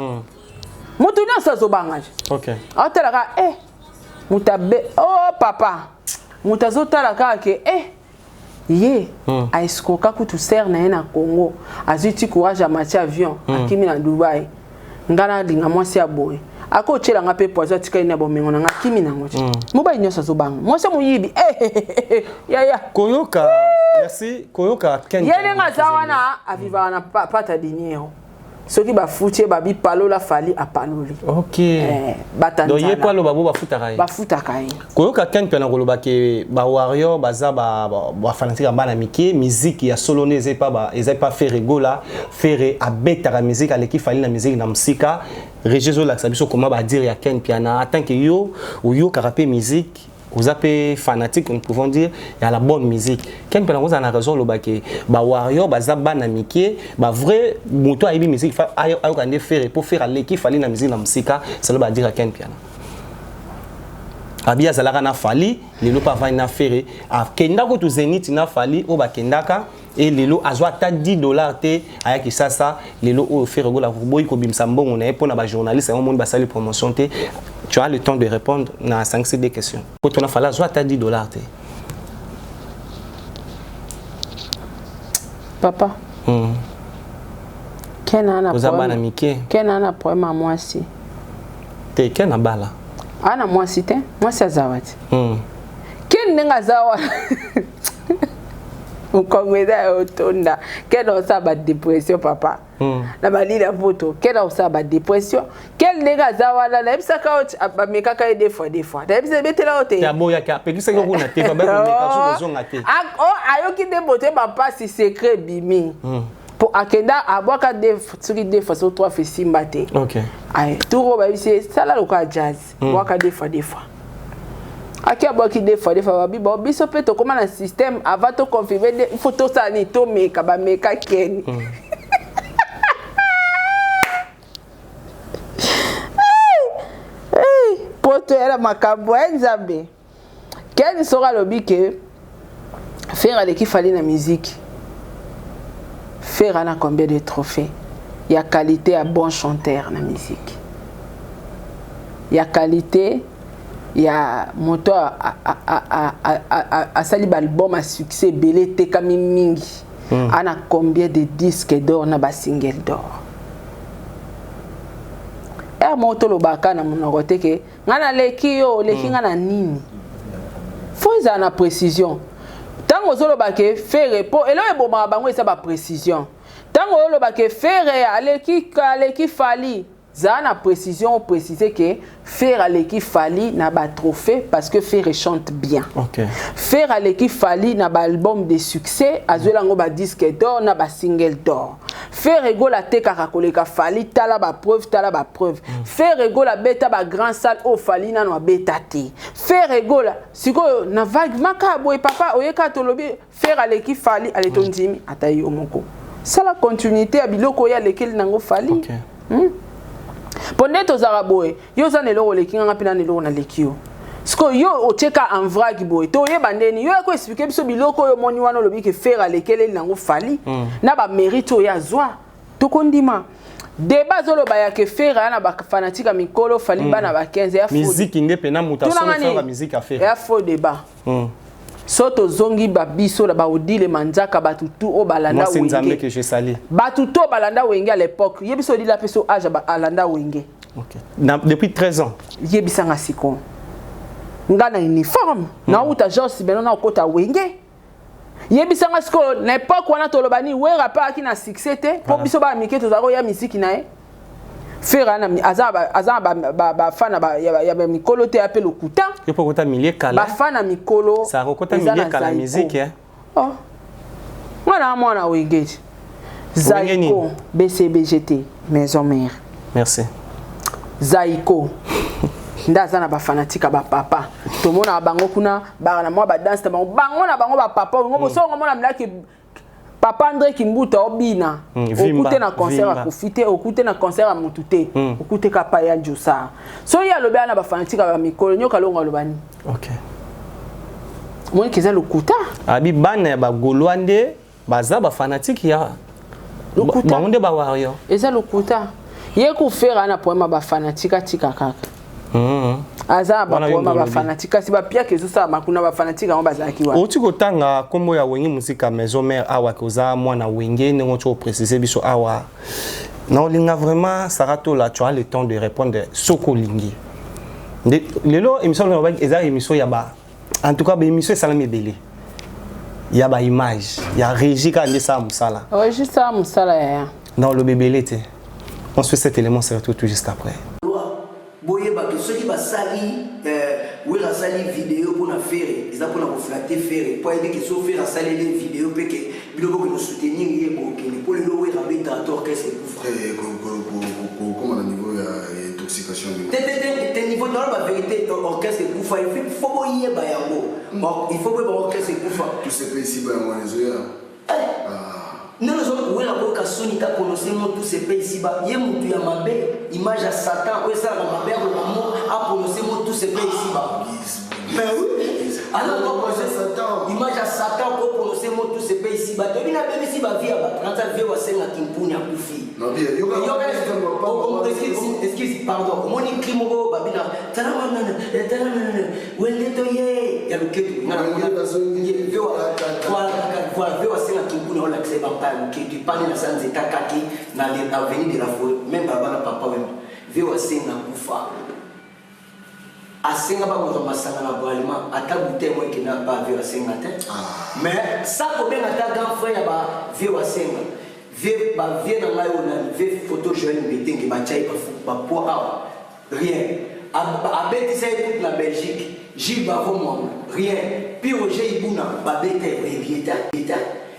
Mutu na sazo bangaje. OK. Atalaka mutabe oh papa. Mutazo talaka ke ye a escroquer kutu ser na Congo. Aziti courage a mati avion akimi na Dubai. Ngana dinga mwasi aboye. Ako chela nga pe poza tika ina bomengo na kimi na ngoche. Moba inyosa zo bang. Mwasi muyibi. Ya. Koyoka. Merci. Koyoka Ken. Yele nga zawana aviva na pata dinero. Soki ba futie ba bi palola fali apaloli. OK. Batanzana. Do ye palo babo ba futaka ye. Ba futaka ye. Koyoka Ken pe na koloba ke ba warrior baza ba fanatique bana miki musique ya solo ne pas faire rigola, faire abeta la musique aleki fali na musique na musika. Rejezo la sabiso comment ba dire ya Ken piana en tant que yo ou yo karape musique. Vous avez fanatique, nous pouvons dire, il y a la bonne musique. Quand vous avez raison, le baké, bah warrior, bah zaba namiki, bah vrai, moto aibi musique, ayo kande faire pour faire l'équipe fali na musique na musika, ça le va dire à Ken piano. Abia zalaka na fali, lelo pa va na faire, a kenda ko tu zenit na fali, o ba kendaka. Et lelo azwa ta $10 te ayaki sasa lelo o faire go la boy ko bimsa mbongo na pour na ba journaliste on monde ba sali promotion te tu as le temps de répondre na 5 des questions pour ton afala azwa ta $10 te papa Kenana problème à moi si te kena bala ana moi si te moi si azawati ken nenga zawa Mukongweza otonda quelle osa ba dépression papa na balila photo quelle osa ba dépression quel nega zawala na bisaka ba mekaka des fois da bisa betela ote ya boya ka pe kisaka ko na te ba ba meka so zonga te ayoki de bote ba passe secret bimi pour akenda abwaka des fois so 3 fois simbate OK ay turo ba bise sala loka jazz bwaka des fois Akia boki des fois babi bo biso pe to comment un système avant to confirmer il faut to sanito meka ba meka ken. Poto era makambo nzambe. Ken sera lobi que faire l'équipe fallait la musique. Faire na combien de trophées. Il y a qualité à bon chanteur na musique. Il y a qualité il y a moteur à sali album à succès belé te kami mingi ana combien de disques d'or na ba single d'or moto lo baka na monoko te ke ngana leki yo leki ngana nini faut ça na précision tango zo lo bake faire po elo e boma bango esa ba précision tango lo bake faire aleki fali Zana précision préciser que faire à l'équipe Fali n'a pas trophée parce que faire chante bien. Okay. Faire à l'équipe Fali n'a pas album de succès, azuelango ba disque d'or n'a pas single d'or. Faire ego la te karakoleka Fali tala ba preuve. Faire ego la beta ba grand salle au Fali na no beta te. Faire ego la siko na vague maka boy papa oyeka tolobi faire à l'équipe Fali ale tondimi atayi omoko. Ça la continuité à biloko ya lequel nango Fali. Okay. Ponde to zaraboe yo za nelo leki nga pina nelo na lekio Sko yo oteka en vrac boy to ye bandeni yo ko expliquer biso biloko yo moni wana lobi ke faire lekele nango fali na ba mérite ya zwa to kondima débat zolo ba ya ke faire na ba fanatique mikolo fali bana ba 15 ya faux musique ndepé na mutation faire la musique à faire ya faux débat soto zongi ba biso ba odile manjaka batutu o balanda wenge moi c'est Nzambe que je salue batutu o balanda wenge à l'époque yebiso dila peso âge ba alanda wenge OK depuis 13 ans yebisanga siko ngana uniforme na uta George Beno na okota wenge yebisanga siko na époque wana tolobani we rappeur ki na succès te po biso ba mike to zako ya musique na e faire na azaba ba fana ba ya mikolo te appel okuta yo pokota milier kala ba fana mikolo ça rekota milier kala musique hein oh mwana wenge Zaiko BCBGT maison mère merci Zaiko ndaza na ba fanatique ba papa to mona bango kuna ba na mwa ba dance bango na bango ba papa ngo so ngo mona mlaki papa André Kimbuta obina okute na concert akufite okute na concert amutute okute kapa ya Njosa so ya lobana ba fanatique ba mikolo nyoka longa lobani OK moi kiza lokuta abi bana ba golwande baza ba fanatique ya lokuta bango ba wario eza lokuta ye ku faire na poema ba fanatique tika kaka aza ba poema ba fanatique si ba pia kezo sa makuna ba fanatique ngo bazaki wa oti kotanga kombo ya wenge musique maison mère awa koza mwana wenge ngo to préciser biso awa na linga vraiment sarato là tu as le temps de répondre soko lingi lelo émission na ba eza émission ya ba en tout cas ba émission salami belé ya ba image ya régie ka ndesa musala ouais juste ça musala ya dans le bébélé té on se fait cet élément c'est tout juste après boye ba que ceux qui va sali oui la sali vidéo pour na faire ils a pour na flatter faire pour aider que so faire sali les vidéos parce que biloko que nous soutenir yé bokene pour le lowe rabe trator qu'est-ce que vous frère comment au niveau intoxication t'es niveau dans la vérité orchestre que vous faites il faut boyer ba yango il faut boyer orchestre que vous faites tout ce pays ici ba moi les oya nous sommes où la boca sonika prononcer mon tous ces pays ici bas yé mutu ya mabe image à Satan ou ça la mabe a prononcer mon tous ces pays ici bas mais oui alors on Satan image à Satan pour prononcer mon tous ces pays ici bas tu bina bébé ici bas via bas 30 vie wa senga kimpuni ya kufi non bien yo excuse pardon mon écrit mon babina tanana wende to ye ya luketu ngana voilà vio wa senga kimpuni on l'accès qui tu parles na sanze takaki na l'avenir de la forêt même baba na papa même vio wa senga kufa asenga ba ko masanga na balima atabuté moi qui n'a pas vio wa senga te mais ça ko bien ata grand frère ba vio wa senga vie ba vie na ngai ona vie photo Joël Mbetengi ba chai ba po rien abeti c'est toute la Belgique Gilles Bavon rien puis Roger Ibuna ba bete bieta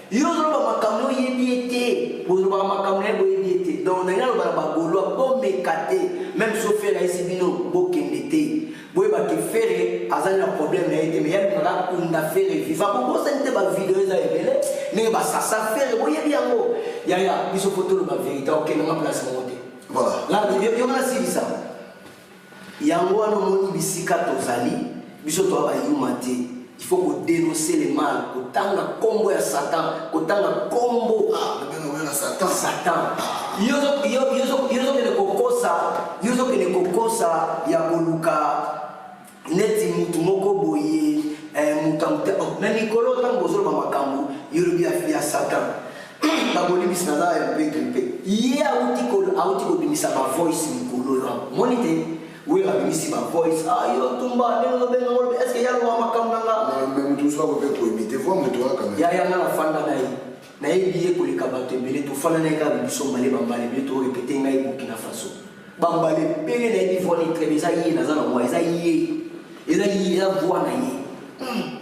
yo zo ba makamno yebiete bo zo ba makamno yebiete donc na ngalo ba golo bo mekate même sauf faire ici bino bo kendete bo ba ke faire azali na problème na été mais elle na kunda faire vivre bo sente ba vidéo za ebele ne ba sasa faire bo yebi yango ya biso photo ba vérité OK na place monte voilà là yo na si ça yango ano moni bisika tozali biso to ba yumate il faut qu'on dénonce les mal, qu'on tanga combo ya Satan, qu'on tanga combo Satan. Yozo kene kokosa ya koluka neti mutu moko boye mutamte na Nikolo tango zo ba makambu yorobi ya Satan. Ba boli bisnaza ya pepe. Ye auti ko bimisa ba voice Nikolo yo. Monite oui, la ministre ma voice. Ah, yo tumba, est-ce qu'il y a le roi Makamanga? Mais tout ça, vous pouvez imiter, voir, mais toi, quand même. Il y a un fanda na billet pour les cabates, mais tout fanda na ka biso malé bambale, mais tout répéter ngai Burkina Faso. Bambale, belé na di voler très bien, ça y est, na za na moi, ça y est. Et là il y a voix na y.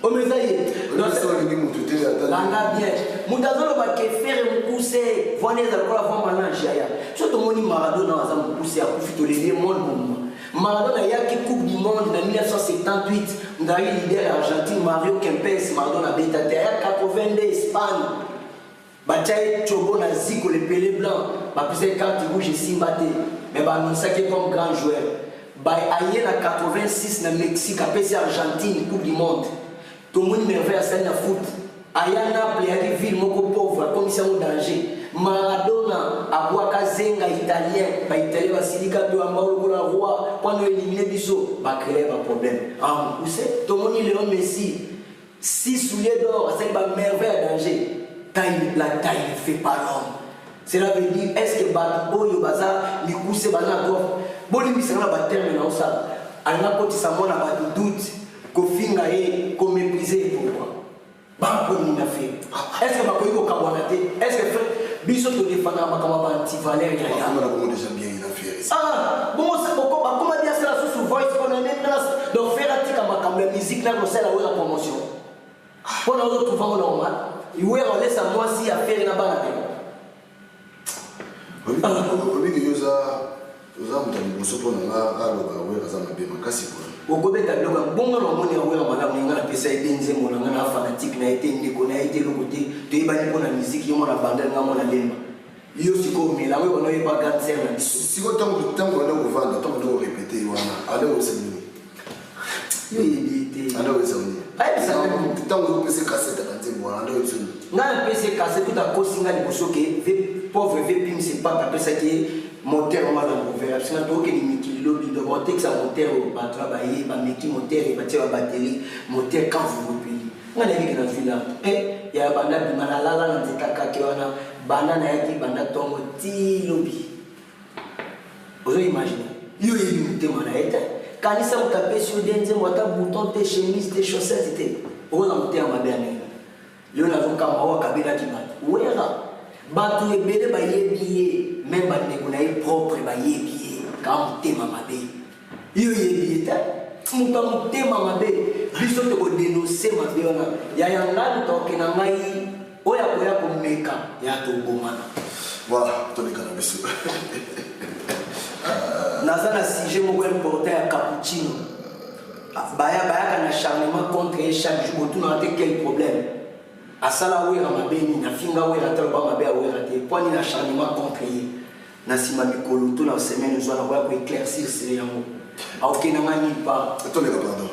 Oh mais ça y est. Non, ça va venir mon tuté attends. Là bien. Mutazolo ba ke faire me pousser, voir les alcool avant mélange ya. Surtout moni Maradona za me pousser à profiter les monde. Maradona il y a qui Coupe du Monde en 1978, on a eu l'idée Argentine, Mario Kempes, Maradona Beta, il y a 82 Espagne, Bataille Chobo na Zico, les Pelé Blancs, ma plus carte rouge et Simbate, mais bah non ça qui est comme grand joueur. aïe na 86 na Mexique, après c'est Argentine, Coupe du Monde. Tout le monde merveille à scène de foot. Aïe Naples, il y a des villes pauvres, comme ils sont en danger. Maradona, Abuaka Zenga, italien, italien, Basilika, Douamba, la roi, quand on élimine Bissot, va créer un problème. Vous savez, tout le monde Léon Messi, 6 souliers d'or, c'est une merveille à danger. La taille ne fait pas l'homme. Cela veut dire, est-ce que Bato, Baza, les coups, c'est Baza, bon, les missions, on va terminer ça. Alors, quand il s'en va, il doute, qu'on finisse, qu'on méprise, pourquoi? Est-ce que Bakoy au Kabouanaté? Est-ce que Bissot te défendre à Makamaba anti-valère? Comment déjà bien il a fait? Ah, bon, c'est pourquoi, comment dire ça sur voice qu'on a même là, donc faire un tic à Makamaba, la musique là, on sait la promotion. Pour nous autres, trouvons normal. Il ouais, on laisse à moi si à faire une banane. Oui, que Yosa, on se prend là, à l'eau, à Zama Bema, Kassi. Au Gobet, bon, on a madame, on a fait ça, on a fanatique, on a été le côté, tu es banni pour la musique, on a abandonné dans la lème. Il y a aussi comme il a eu on a eu pas grand serre. Si vous temps on a ouvert, tant on a répété, on a allé au Sénégal. Il était. Alors, ça veut tant on peut se casser dans tes bois, on a eu celui. On a pu se casser tout à cause singa du soké, pauvre VP, c'est pas après ça qui est. Moteur mal ouvert, parce que nous avons des lobby de monter que ça moteur va travailler, va mettre moteur et bâtir la batterie, moteur quand vous le payez. On a vu que dans ville là, il y a banda de malala dans des caca qui ont banda na yaki banda tombe ti lobby. Vous imaginez? Il y a une thème à être. Quand ils sont tapés sur des boutons, tes chemises, tes chaussettes, on a monté à ma bien. Il y a un camarade qui a bien qui bat. Où est là? Batu ebele ba yebiye même ba ndeko na ye propre ba yebiye ka mutema mabe iyo yebiye ta muta mutema mabe biso to ko dénoncer mabe ona ya yanga to ke na ngai oya ko ya ko meka ya to bomana voilà to le kana biso nazana sujet mo ko porter à cappuccino baya kana charnement contre chaque jour tout n'a quel problème. Asala wera mabeni na finga wera talo ba mabe wera te poni na charnement contre na sima mikolo to na semaine zo na ko éclaircir c'est yango a aucun ngani pas to le pardon.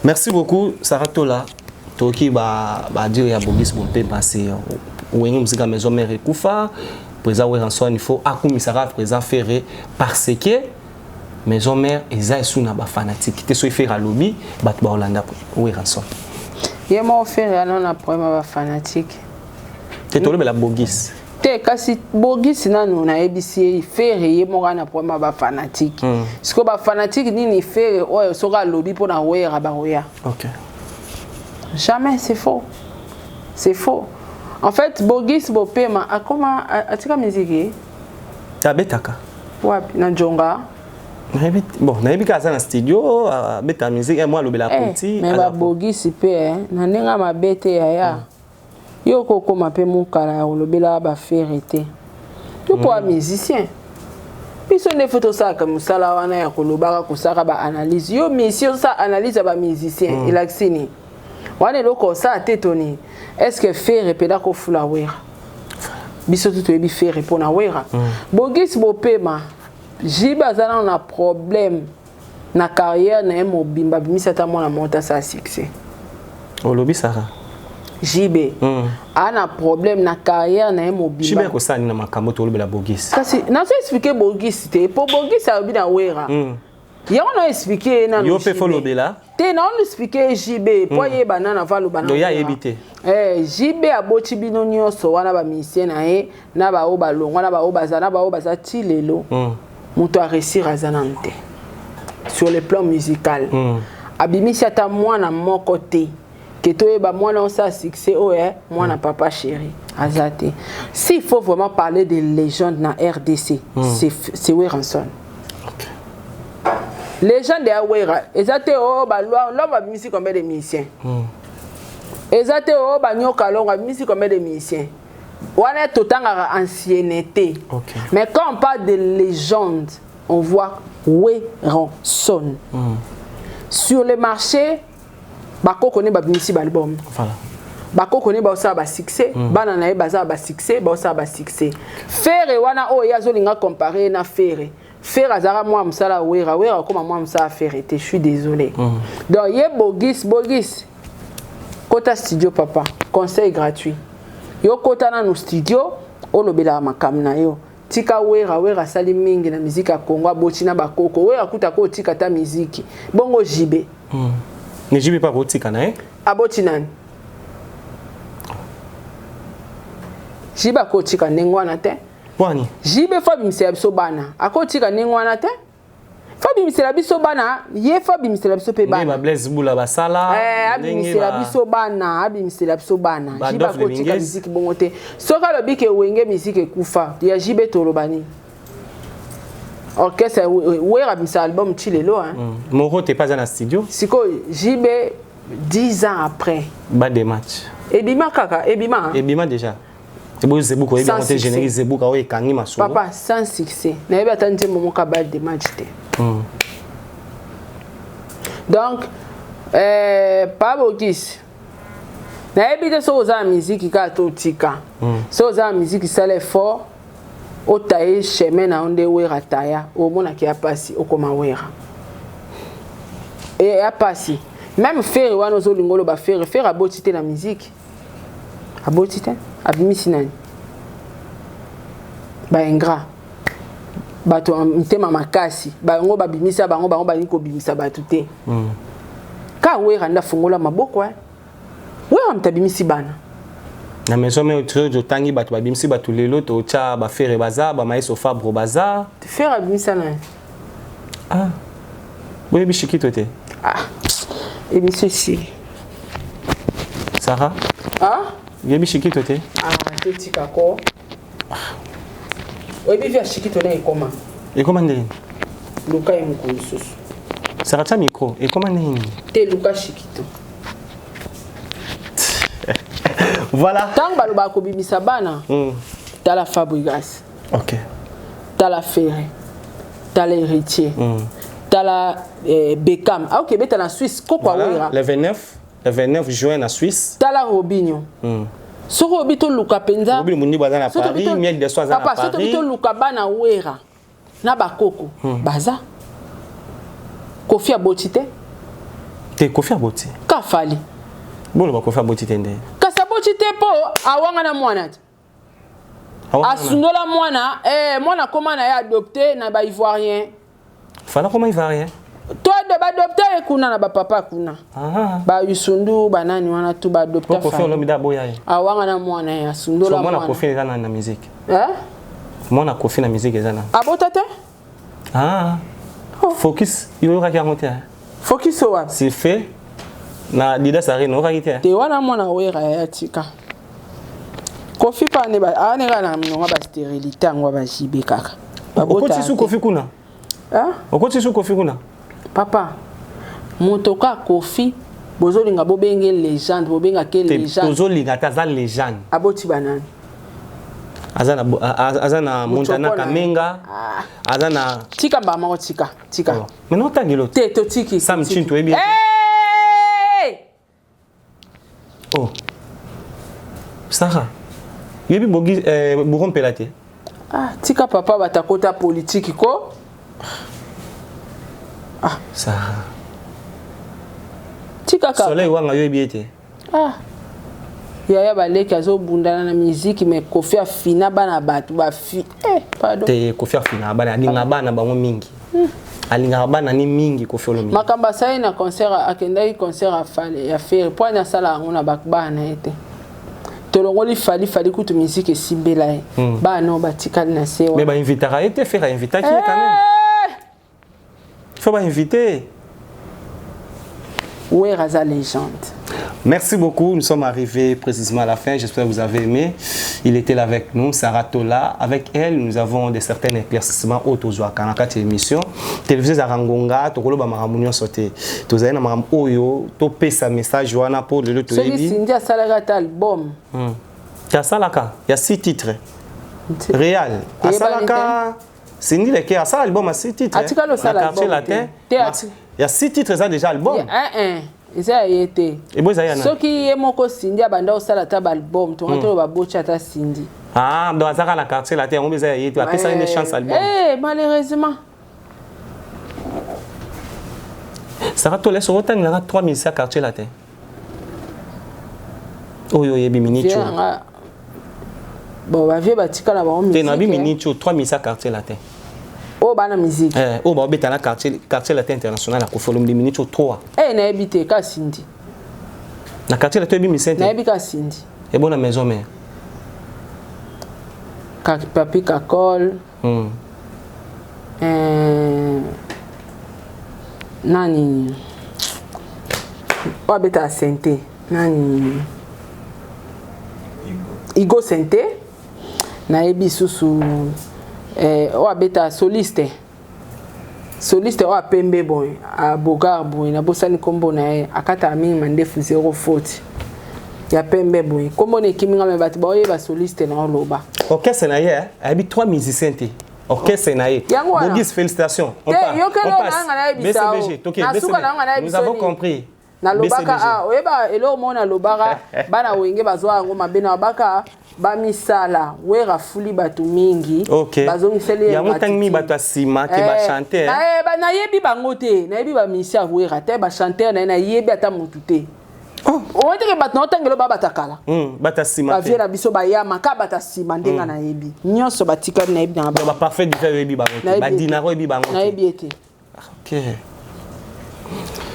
Merci beaucoup Sarah Tola toki ba dire ya Bogis bon pe passer wengi musique maison mère kufa présent wera son il faut akumisara présent ferré parce que maison mère eza suna ba fanatique te so faire lobby bat ba Hollanda oui rançon ye mo faire non na problème ba fanatique te tolo la Bogis te kasi Bogis nanu na ABC faire ye mo na problème ba fanatique parce que ba fanatique ni faire o so ga lobby pour na wera ba oya. OK. Jamais, c'est faux. C'est faux. En fait Bogis bopema akoma atika musique tabetaka wapi na jonga. Bon, na ebika za na studio beta musique et moi lobela konti mais ba Bogis pe na nenga mabete ya yo koko mape mukala lobela ba ferité tout pour musicien biso ne photo ça comme sala wana ya kolobaka kusaka ba analyse yo mission ça analyse ba musicien elaxini wana loko ça tetoni est-ce que faire repeda ko fula wera biso tout ebi faire répondre wera Bogis bopema Jiba zana on a problème na carrière na mobimba bimisa ta mona monta sa succès. O lobi Sarah. Jibe. Ana problème na carrière na mobimba. Jibe ko sani na makambo to lobela Bogis. Kasi na so expliquer Bogis te pour Bogis a bi na wera. Ya on a expliquer na yo pe fo lobela. Te na on expliquer Jibe po ye banana va lo banana. Do ya ebité. Jibe aboti bino nyonso wana ba musicien na e na ba o balongo na ba o baza ti lelo. Muto a réussir à zanante sur le plan musical. Abimisi ata mwana moko te que toi ba mwana on sa succès mwana papa chéri azate. S'il faut vraiment parler de légende na RDC, c'est Weranson. Légende de Wera, ezate ba l'homme abimisi combien de musiciens. Ezate ba nyoka longa abimisi combien de musiciens. On est tout le temps en ancienneté. Okay. Mais quand on parle de légende, on voit Weranson. Sur le marché, on connaît l'album. Voilà. bakoko ne baosala basuccès bana na ye bazala basuccès baosala basuccès fere wana oyo ye azolinga compare na fere fere azalaka mwa mosala wera akoma mwa mosala fere te je suis désolé donc ye bogis kota studio papa conseil gratuit yo kota nanu studio olobelaka makambo na yo tika wera asali mingi na miziki ya Congo aboti na bakoko wera kutaka otika ta miziki bongo jibe ne jibe pa botika na ye aboti nani jibe akotika ndenge wana te wani jibe fa bimisela biso bana akotika ndenge wana te fa bimisela biso bana ye fa bimisela biso pe bana ba Blaise Bula basala abimisela biso bana jibe akotika miziki bongo te soki alobi ke wenge miziki ekufa ya jibe tolobani orchestre wera bimisela album ti lelo Moro te pas na studio sikoyo jibe 10 ans après ba des matchs ebima kaka ebima déjà c'est beau Zebuka et bien monter générique Zebuka o ekangi masolo papa sans succès na yebi ata nzembo moko abali de match te donc pa bokisi na yebi te soki oza na miziki kaka totika soki oza na miziki sala effort otaye chemin na yo nde wera taya omonaki ya pasi okoma wera ya pasi même fere wana ozolinga oloba fere aboti te na miziki aboti te abimisi nani baingra bato mtema makasi bango babimisa bango balingi kobimisa bato te ka wera nda fungola maboko wera mtabimisi bana na maison mais tu tangi bato babimisi bato lelo to cha ba fere baza ba maïso Fabre baza fere abimisa nani oui bishikito te et monsieur si Sarah yebi shikito te tetika ko oyebi via shikito na ekoma ndeni luka ye mokolo susu Sarah ta micro ekoma ndeni te luka shikito voilà ntango balobaka kobimisa bana tala Fabregas ok tala Ferré tala Héritier tala Beckham aoke beta na Suisse kokwa wera le 29 juin na Suisse tala Robinho soko obi toluka mpenza Robinho mundi baza na Paris miel de soir za na Paris papa soto toluka bana wera na bakoko baza Kofi aboti te Kofi aboti kafali bolo ba Kofi aboti te nde kasa boti te po awanga na mwana te asundola mwana koma na ye adopté na ba ivoirien fala koma ivoirien toi de ba adopté kuna na ba papa kuna ba yusundu banani wana tu ba adopté Kofi olomida boya ye awanga na mwana ye asundola mwana Kofi eza na musique mwana Kofi na musique eza na abota te focus yo ka ki monter focus wa c'est fait na dida sare no ka kite te wana mwana wera ya tika Kofi pa ne ba anera na mnonga ba stérilité ngwa ba jibe kaka babota su Kofi kuna okoti su Kofi kuna papa motoka Kofi bozolinga bobenge légende bobenga ke légende bozolinga taza légende aboti banani azana Montana Kamenga azana tika mbama o tika mais non tangelo te to tiki Sam Chinto ebi Sarah yebi bogi buron pelate tika papa batakota politique ko Sarah tika ka soleil wanga yo ebiete yaya baleki azobundana na miziki mais Kofi afina bana bato bafi pardon te Kofi afina bana alinga bana bango mingi alinga bana ni mingi Kofi olomi makamba sai na concert akendaki concert afale ya faire point na sala ngona bakbana ete tolongoli fali kutu miziki simbela ye bana batikali na sewa mais ba invitera ete faire inviter qui quand même il faut pas inviter wera za légende. Merci beaucoup, nous sommes arrivés précisément à la fin, j'espère que vous avez aimé. Il était là avec nous, Sarah Tola. Avec elle, nous avons des certains éclaircissements autour à la émission. Télévision Zarangonga, Tokolo Bamaramunion sauté. Tous avez un oyo, topé sa message Joana pour le loto. Celui Cindy a salaka album. Il y a Salaka, il y a 6 titres. Réal. À Salaka, Cindy le qui a ça album à 6 titres. Atika le sal album. Il y a 6 titres ça déjà album. eza ye te et boza yana soki ye moko Cindy abanda osala ta album to ngata ba bocha ta Cindy ah donc azaka na quartier la terre on beza ye tu appelle ça une chance album malheureusement ça va to laisse autant il y a 3000 ça quartier la terre oyo yebi minicho bon ba vie batika na ba musique te na bi minicho 3000 ça quartier la terre oh bana musique oh ba beta na quartier la terre international ko folom de minicho 3 na ebite ka Cindy na quartier la terre bi mi sainte na ebika Cindy et bonne maison mère papi kakol nani wabeta sente nani Igo sente na ebi susu wabeta soliste wa pembe boy a bogar boy na bosani kombo na akata mingi mandefu 040 ya pembe boy kombo ne kiminga me bati boye ba soliste na loba orchestre na ye abi 3 musiciens te orchestre na ye Bogis félicitations on passe BCBG toké nous avons compris na lobaka oyeba elo mona lobaka bana wenge bazwa ngo mabena baka ba misala wera fuli batu mingi bazongiseli ya mutangi bato asima ke ba chanter na yebi bango te na yebi ba misia wera te ba chanter na yebi ata mutu te o te ke bato na otangelo ba batakala bata sima ba viena biso ba yama ka bata sima ndenga na yebi nyonso batika na yebi na ba parfait du faire yebi bango ba dinaro yebi bango na yebi ete OK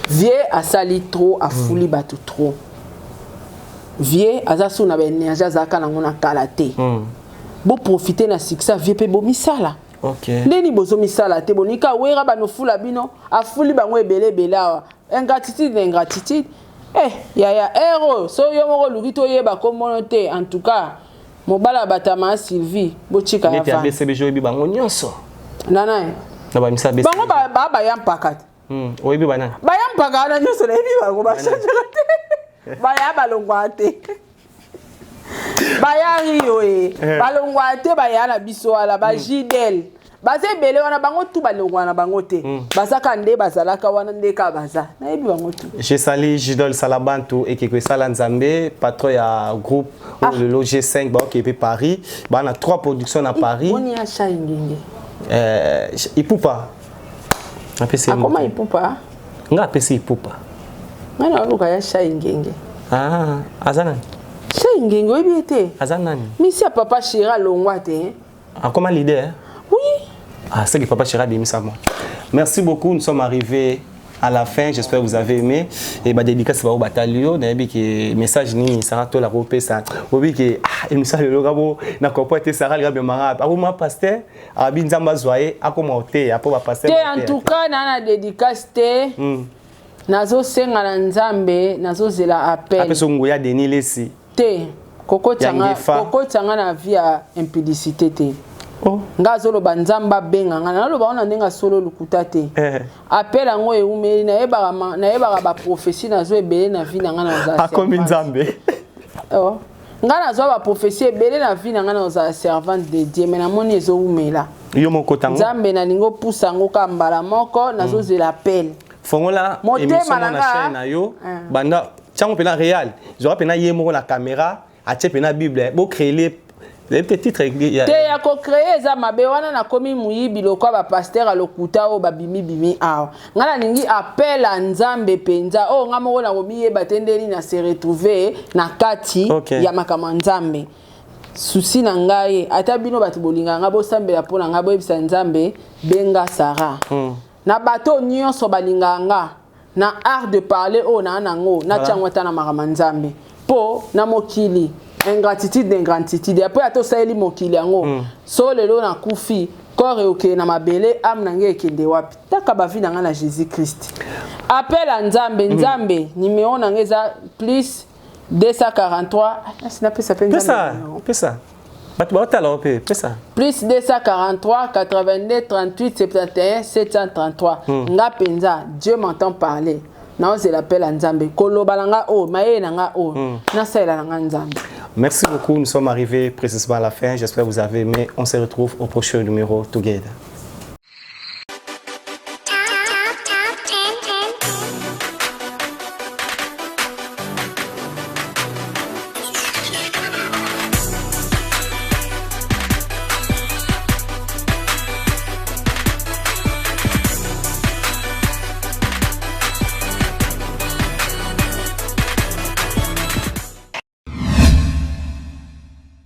Vie a sali trop a fouli batu trop. Vie a za suna ben énergie zaka na ngona kalate. Bo profiter na succès vie pe bo misala. OK. Ndeni bozo misala te bonika wera ba no fula bino a fouli bango ebele bela. Ingratitude. Ya héros so yo moko lugito yeba komono te en tout cas. Mobala batama Sylvie bo chika ya va. BCB jobi bango nyonso. Nana. Na ba misa BCB. Bango ba ya mpakat. Oyebi bana. Baya mpaka na nyoso na ebi bango ba changela te. Baya balongwa te. Baya rio balongwa te baya na biso ala ba jidel. Baze bele wana bango tu balongwa na bango te. Bazaka nde bazalaka wana nde ka baza. Na ebi bango tu. Je salue Jidol Salabantu et que Sala Nzambe, patron ya groupe le Loger 5 ba qui est Paris. Ba na 3 productions à Paris. On y a Chaingenge. Ipupa. Comment il peut pas? Nga pesi ipupa. Ngana luka ya Chaingenge. Azanani. Chaingenge obiete. Azanani. Misi a papa Chira longwa te. Comment l'idée? Oui. C'est que papa Chira bien mis ça moi. Merci beaucoup, nous sommes arrivés à la fin, j'espère que vous avez aimé et ba dédicace ba au bataillon na bi que message ni Sarah to la repé ça obi que émission le logabo na comporter Sarah le mara a moi pasteur abi nzamba zoyer akomote apo ba pasteur en tout cas na dédicace te nazo senga na nzambe nazo zela appel apeso ngoya Denis Lesi te koko tanga na via impudicité te ngazo lo banzamba benga ngana lo baona ndenga solo lukuta te appel ngo eumeli na yebaka ba prophétie nazo ebele na vie na ngana za akomi nzambe ngana zo ba prophétie ebele na vie na ngana za servante de Dieu mais na moni ezo umela yo moko tango nzambe na lingo pusa ngo kambala moko nazo zela appel fongola émission na chaîne na yo banda chango pena réel j'aurais pena yemo la caméra a pena bible bo créer les petits titres te ya ko créer za mabe wana na komi muyibi lokwa ba pasteur alokuta o ba bimi awa ngana ningi appel à nzambe penza o ngamoko na komiye batendeli na se retrouver na kati ya makama nzambe susi na ngai ata bino batu bolinga ngabo sambela pona ngabo ebisa nzambe benga Sarah na bato nyonso balinganga na art de parler o na nango na changwata na makama nzambe po na mokili ingratitude après ato saeli mokili yango so lelo na kufi corps oke na mabele am nange ekende wapi taka ba vie na Jésus Christ appel à nzambe numéro nange za plus 243 sina pesa pesa batu baotala ope pesa plus 243 82 38 71 733 nga penza Dieu m'entend parler na c'est l'appel à nzambe kolobalanga o maye nanga o na saela nanga nzambe. Merci beaucoup, nous sommes arrivés précisément à la fin. J'espère que vous avez aimé. On se retrouve au prochain numéro Together.